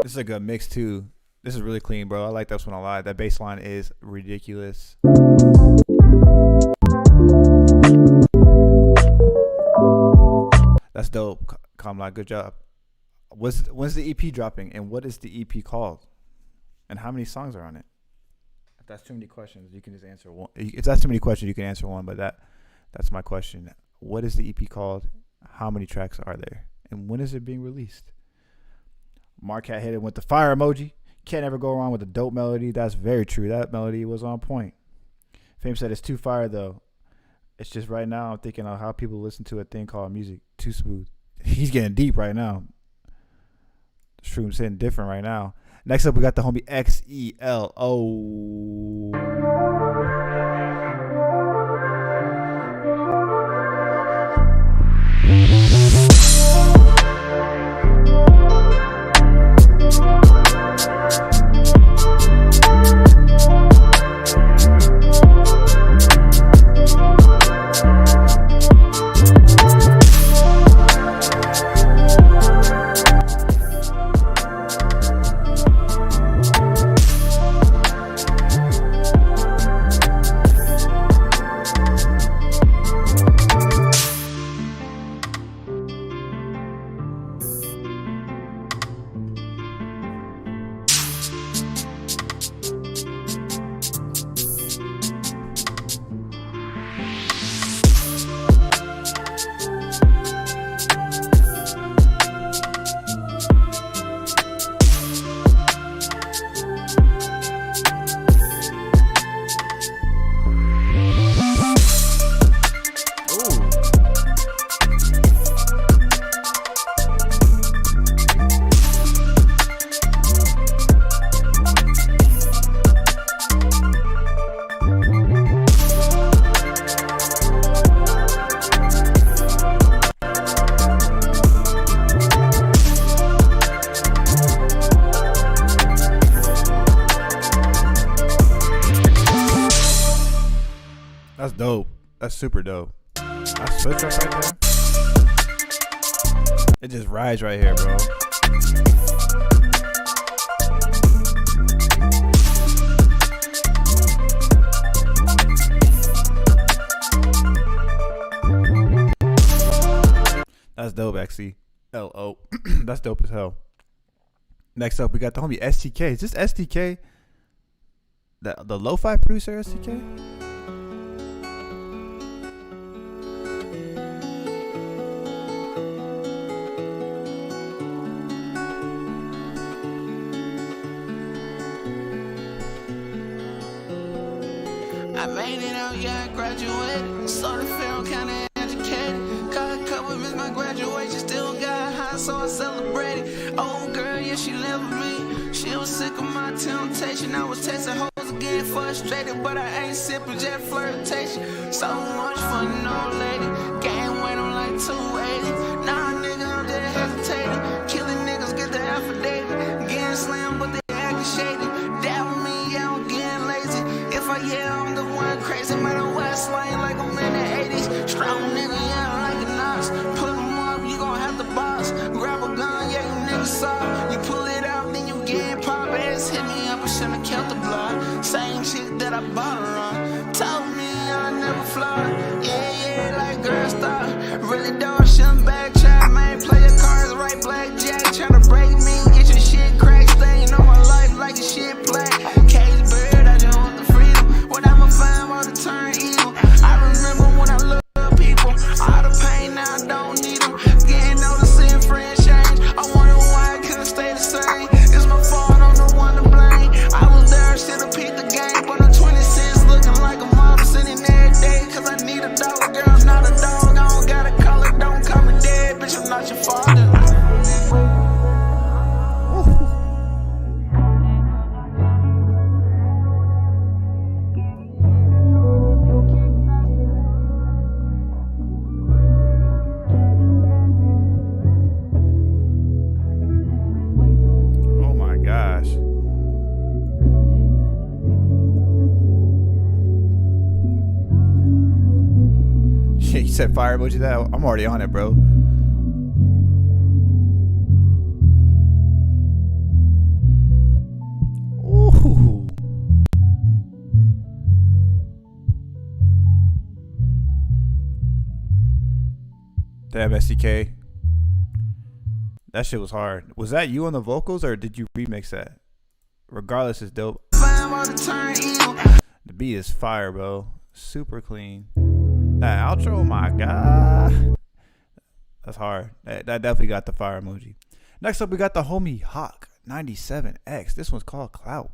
This is a good mix too. This is really clean, bro. I like this one a lot. That bass line is ridiculous. That's dope, Kamla. Good job. When's the EP dropping, and what is the EP called, and how many songs are on it? If that's too many questions, you can just answer one. If that's too many questions, you can answer one. But that's my question. What is the EP called? How many tracks are there, and when is it being released? Marquette hit it with the fire emoji. Can't ever go wrong with a dope melody. That's very true. That melody was on point. Fame said it's too fire though. It's just right now I'm thinking of how people listen to a thing called music. Too smooth. He's getting deep right now. The shroom's hitting different right now. Next up we got the homie XcaliberZero. dope. That's super dope. I switch up right there. It just rides right here, bro. That's dope, XC. LO. That's dope as hell. Next up, we got the homie STK. Is this STK? The lo-fi producer STK? I made it out, yeah, I graduated. Started feeling kinda educated. Got a couple missed my graduation, still got high, so I celebrated. Oh girl, yeah, she lived with me. She was sick of my temptation. I was tasting hoes again, frustrated, but I ain't sipping jet flirtation. So much fun, no lady. Game weight, I'm like 280. Nah, nigga, I'm just hesitating. Killing niggas, get the affidavit. Getting slammed, but they acting shady. Doubt me, yeah, I'm getting lazy. If I yell, I'm the one crazy. Man, I'm west lane like I'm in the 80s. Strong nigga, yeah, like a Knox. Put them up, you gon' have to box. Grab a gun, yeah, you niggas soft. You pull it out, then you get pop ass. Hit me up, I shouldn't count the block. Same shit that I bought her on. Told me I never fly. Yeah, like girl, stop. Really don't shouldn't backtrack, man. Play your cards right, blackjack. Tryna break me, get your shit cracked. Staying on my life like a shit black. Cage bird, I just want the freedom. When I'm a fine, want to turn evil. I remember when I loved people. All the pain, now I don't need them. Getting older, seeing friends change. I wonder why I couldn't stay the same. It's my fault, I'm the one to blame. I was there, should've peeped the game. But I'm 20 cents, looking like a model, sitting every day. Cause I need a dog, girl, I'm not a dog. I don't got a color, don't call me dead. Bitch, I'm not your father. Oh my gosh. Yeah, you said fire emoji that? I'm already on it, bro. Ooh. Damn, SDK. That shit was hard. Was that you on the vocals or did you remix that? Regardless, it's dope. The beat is fire, bro. Super clean. That outro, my god. That's hard. That definitely got the fire emoji. Next up, we got the homie Hawk 97X. This one's called Clout.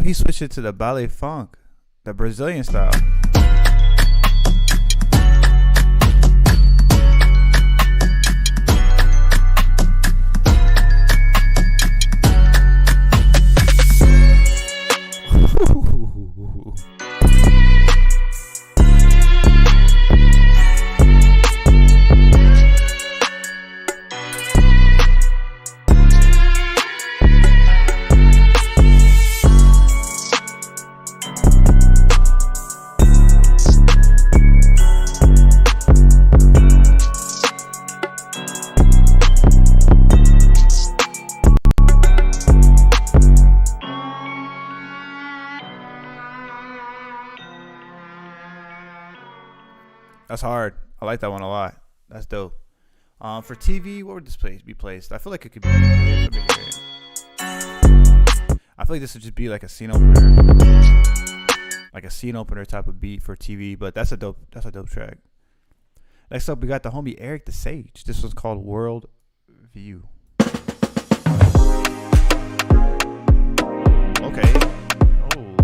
He switched it to the ballet funk, the Brazilian style. That's hard. I like that one a lot. That's dope. For TV, what would this place be placed? I feel like it could be. I feel like this would just be like a scene opener type of beat for TV. But that's a dope track. Next up, we got the homie Eric the Sage. This one's called World View. Okay. Oh.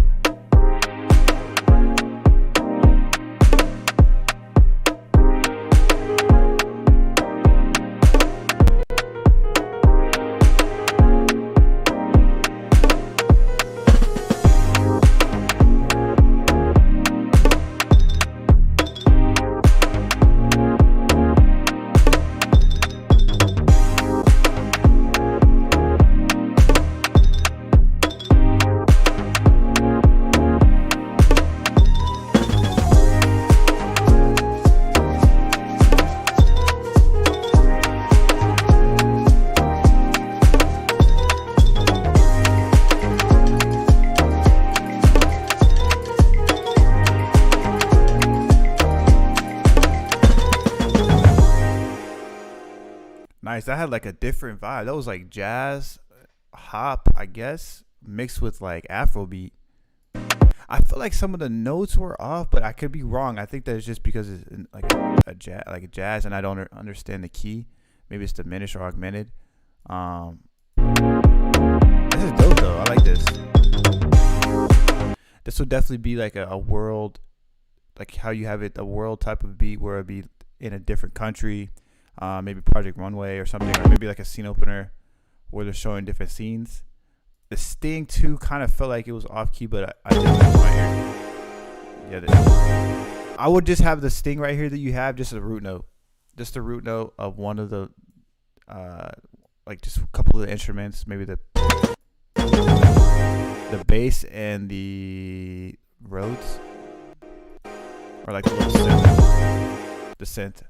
Nice. That had like a different vibe. That was like jazz, hop, I guess, mixed with like Afrobeat. I feel like some of the notes were off, but I could be wrong. I think that it's just because it's like a jazz, and I don't understand the key. Maybe it's diminished or augmented. This is dope though. I like this. This would definitely be like a world, like how you have it, a world type of beat where it'd be in a different country. Maybe Project Runway or something, or maybe like a scene opener where they're showing different scenes. The Sting too kind of felt like it was off key, but I think it's right here. Yeah, I would just have the Sting right here that you have, just a root note of one of the, like just a couple of the instruments, maybe the bass and the Rhodes, or like the little synth, the synth.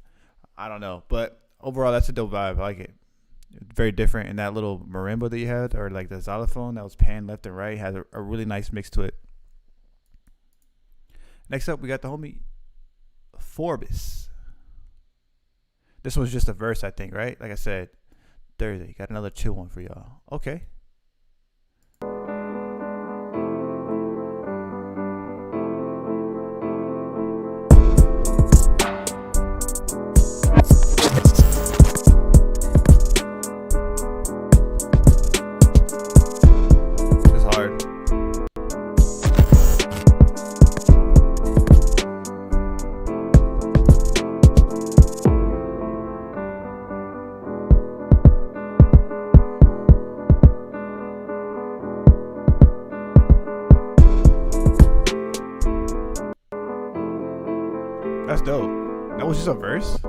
I don't know, but overall, that's a dope vibe. I like it. It's very different. And that little marimba that you had, or like the xylophone that was panned left and right, has a really nice mix to it. Next up, we got the homie Forbes. This one's just a verse, I think, right? Like I said, Thursday. Got another chill one for y'all. Okay. That's dope. That was just a verse?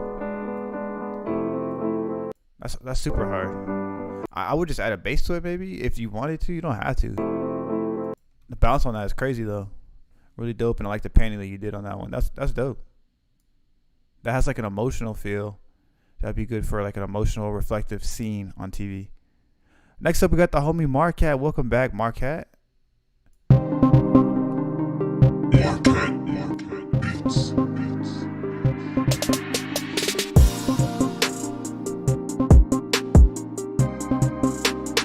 That's super hard. I would just add a bass to it maybe if you wanted to. You don't have to. The bounce on that is crazy though. Really dope, and I like the painting that you did on that one. That's dope. That has like an emotional feel. That'd be good for like an emotional, reflective scene on TV. Next up, we got the homie Marcat. Welcome back, Marcat. Beats.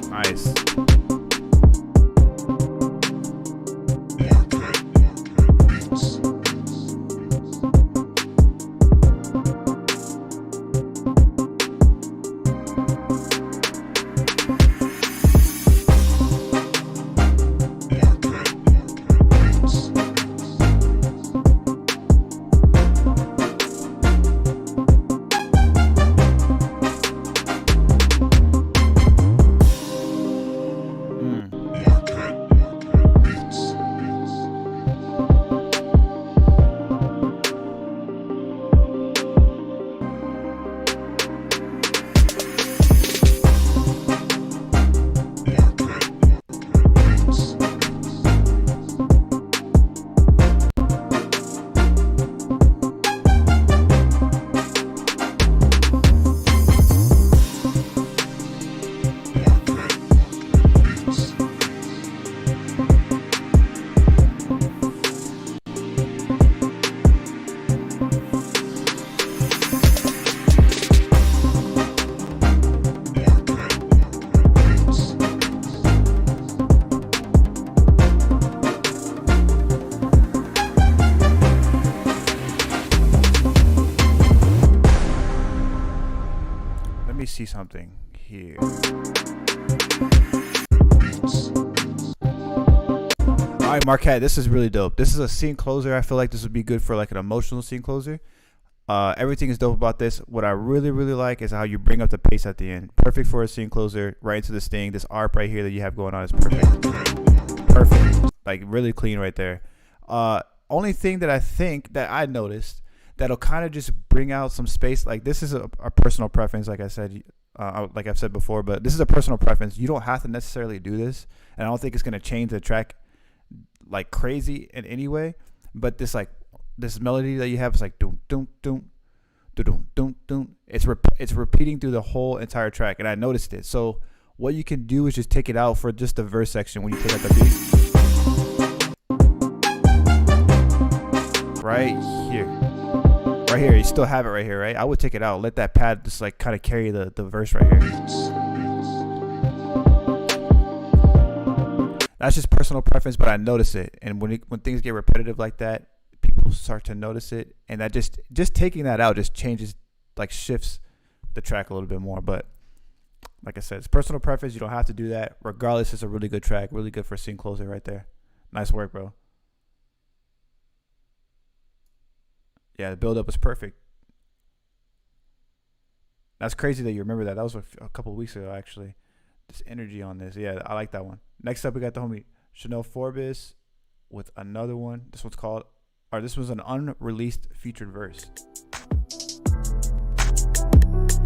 Nice. me see something here. All right, Marquette, this is really dope. This is a scene closer. I feel like this would be good for like an emotional scene closer. Everything is dope about this. What I really, really like is how you bring up the pace at the end. Perfect for a scene closer, right into the sting. This ARP right here that you have going on is perfect. Perfect. Like really clean right there. Only thing that I think that I noticed that'll kind of just bring out some space. Like this is a personal preference, like I said, like I've said before, but this is a personal preference. You don't have to necessarily do this, and I don't think it's gonna change the track like crazy in any way. But this melody that you have is like doom doom doom doom doom doom. It's repeating through the whole entire track, and I noticed it. So what you can do is just take it out for just the verse section when you take out the beat. Right here, you still have it right here, right? I would take it out, let that pad just like kind of carry the verse right here. That's just personal preference, but I notice it, and when things get repetitive like that, people start to notice it, and that just taking that out just changes, like shifts the track a little bit more. But like I said, it's personal preference. You don't have to do that. Regardless, it's a really good track, really good for scene closer right there. Nice work, bro. Yeah, the build up was perfect. That's crazy that you remember that. That was a couple of weeks ago, actually. This energy on this. Yeah, I like that one. Next up, we got the homie Chanel Forbes with another one. This was an unreleased featured verse.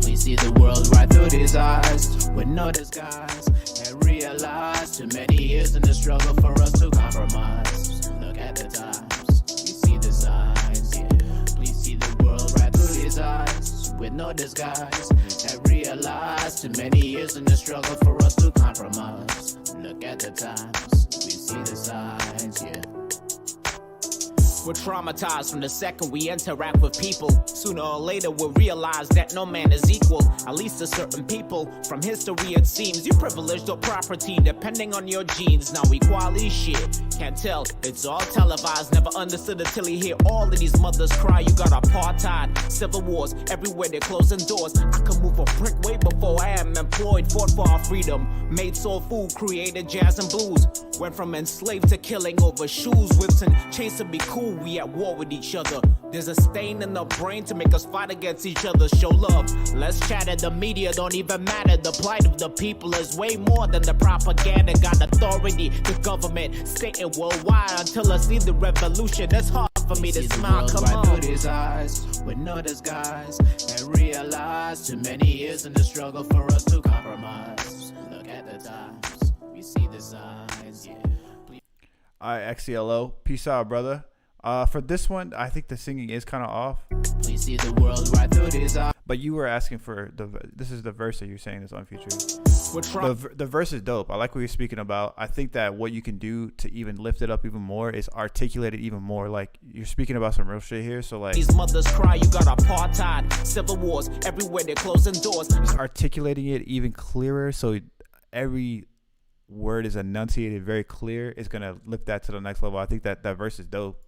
We see the world right through these eyes with no disguise, and realize too many years in the struggle for us to compromise. Look at the times, we see the signs, yeah. Please see the world right through these eyes with no disguise, and realize too many years in the struggle for us to compromise. Look at the times, we see the signs, yeah. We're traumatized from the second we interact with people. Sooner or later we'll realize that no man is equal, at least to certain people. From history it seems you're privileged or property depending on your genes. Now equality shit, can't tell, it's all televised. Never understood it till you hear all of these mothers cry. You got apartheid, civil wars, everywhere they're closing doors. I could move a brick way before I am employed. Fought for our freedom, made soul food, created jazz and blues. Went from enslaved to killing over shoes, whips and chains to be cool. We at war with each other. There's a stain in the brain to make us fight against each other. Show love, less chatter. The media don't even matter. The plight of the people is way more than the propaganda. Got authority, the government, state and worldwide. Until I see the revolution, it's hard for me to smile. Come on. Through these eyes with no disguise, and realize too many years in the struggle for us to compromise. Look at the times, we see the signs, yeah. All right, XCLO, peace out, brother. For this one, I think the singing is kind of off. Please see the world right through these eyes. But you were asking for this is the verse that you're saying is unfeatured. The verse is dope. I like what you're speaking about. I think that what you can do to even lift it up even more is articulate it even more. Like you're speaking about some real shit here. So like these mothers cry, you got apartheid, civil wars, everywhere they're closing doors. Just articulating it even clearer, so every word is enunciated very clear. Is gonna lift that to the next level. I think that verse is dope.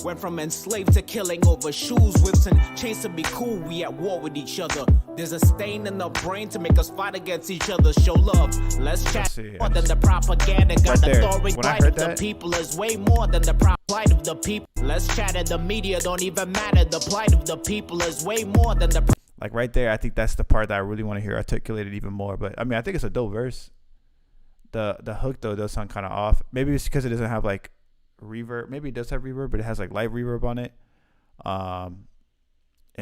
Went from enslaved to killing over shoes, whips and chains to be cool. We at war with each other. There's a stain in the brain to make us fight against each other. Show love, less chat more than the propaganda. Got right authority, plight of the people is way more than the plight of the people. Less chatter, the media don't even matter. The plight of the people is way more than the like right there. I think that's the part that I really want to hear articulated even more. But I mean, I think it's a dope verse. The hook though does sound kind of off. Maybe it's because it doesn't have like reverb. Maybe it does have reverb, but it has like light reverb on it, and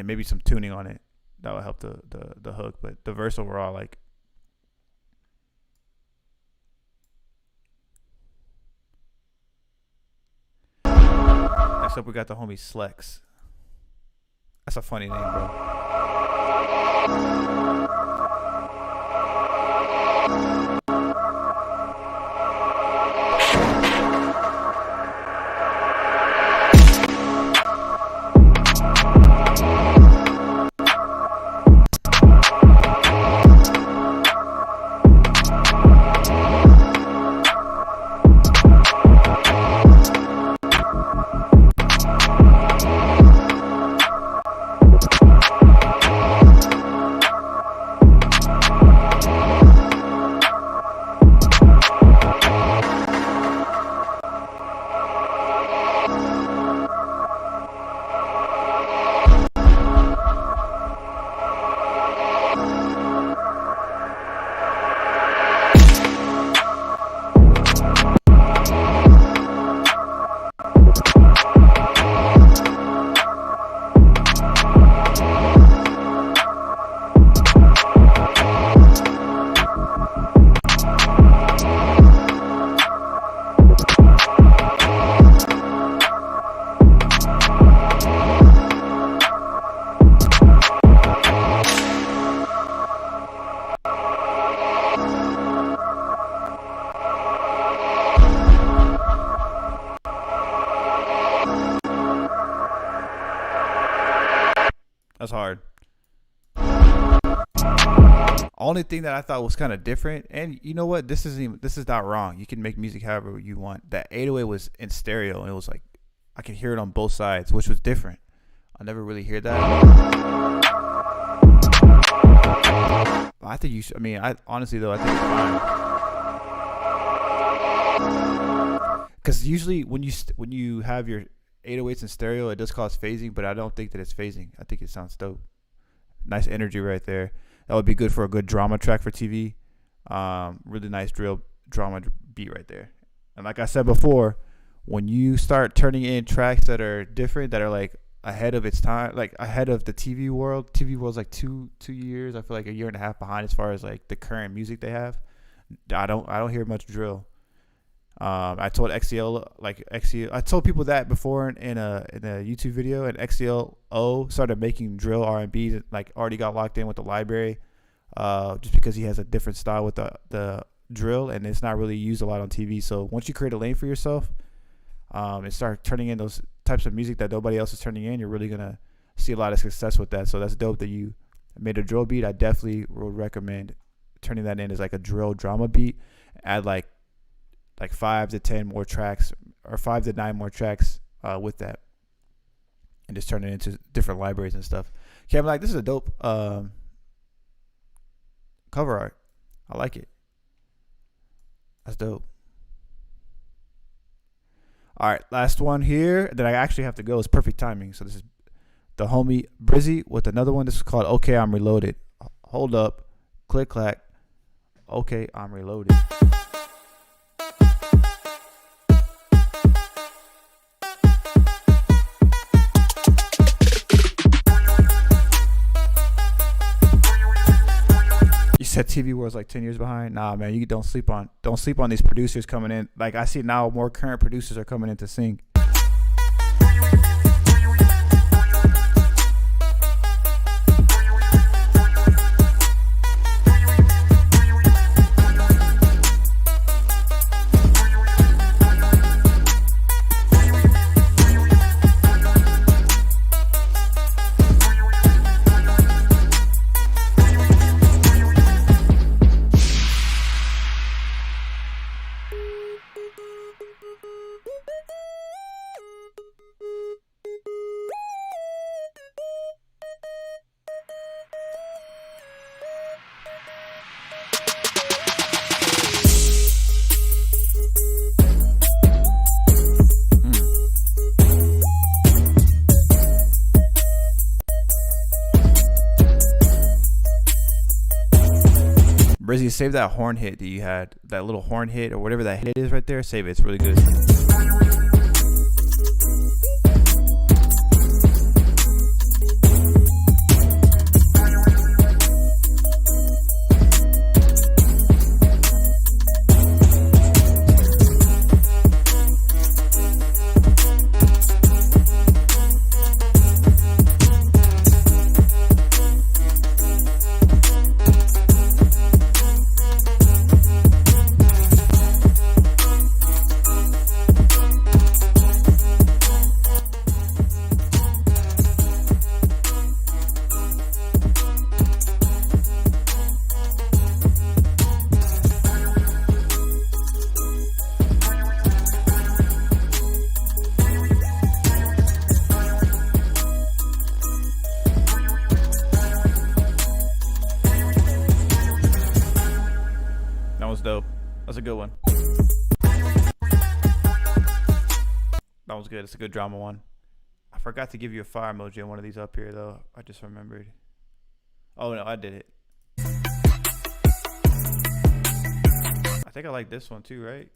maybe some tuning on it that would help the hook. But the verse overall, like, next up we got the homie Slex. That's a funny name, bro. That's hard. Only thing that I thought was kind of different, and you know what? This is not wrong. You can make music however you want. That 808 was in stereo, and it was like I could hear it on both sides, which was different. I never really hear that. I think you should. I mean, I honestly though, I think it's fine. Because usually when you have your 808s in stereo, it does cause phasing, but I don't think that it's phasing. I think it sounds dope. Nice energy right there. That would be good for a good drama track for TV. Really nice drill drama beat right there. And like I said before, when you start turning in tracks that are different, that are like ahead of its time, like ahead of the TV world. TV world's like two years. I feel like a year and a half behind as far as like the current music they have. I don't hear much drill. I told I told people that before in a YouTube video, and Xclo started making drill R&B, like already got locked in with the library, just because he has a different style with the drill, and it's not really used a lot on TV. So once you create a lane for yourself, and start turning in those types of music that nobody else is turning in, you're really gonna see a lot of success with that. So that's dope that you made a drill beat. I definitely would recommend turning that in as like a drill drama beat. Add like 5 to 10 more tracks, or 5 to 9 more tracks with that, and just turn it into different libraries and stuff. Okay, I'm like, this is a dope cover art. I like it. That's dope. All right, last one here that I actually have to go. It's perfect timing. So this is the homie Brizzy with another one. This is called Okay, I'm Reloaded. Hold up. Click, clack. Okay, I'm reloaded. Said TV World's like 10 years behind. Nah, man, you don't sleep on these producers coming in. Like I see now, more current producers are coming in to sing. Brizzy, save that horn hit that you had, that little horn hit or whatever that hit is right there. Save it. It's really good. Dope. That's a good one. That was good. It's a good drama one. I forgot to give you a fire emoji on one of these up here though. I just remembered. Oh no, I did it. I think I like this one too, right?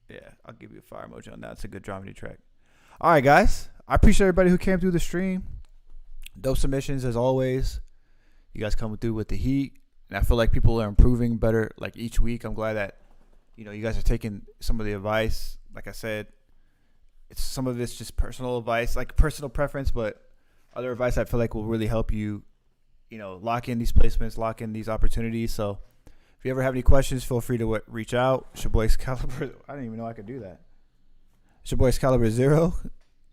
Yeah, I'll give you a fire emoji on that. It's a good dramedy track. All right, guys. I appreciate everybody who came through the stream. Dope submissions as always. You guys coming through with the heat, and I feel like people are improving better like each week. I'm glad that you guys are taking some of the advice. Like I said, it's some of it's just personal advice, like personal preference, but other advice I feel like will really help you, lock in these placements, lock in these opportunities. So if you ever have any questions, feel free to reach out. It's your boy Excalibur. I didn't even know I could do that. It's your boy XcaliberZero.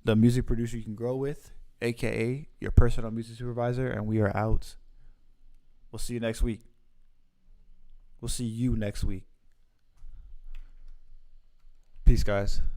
the music producer you can grow with, aka your personal music supervisor, and we are out. We'll see you next week. We'll see you next week. Peace, guys.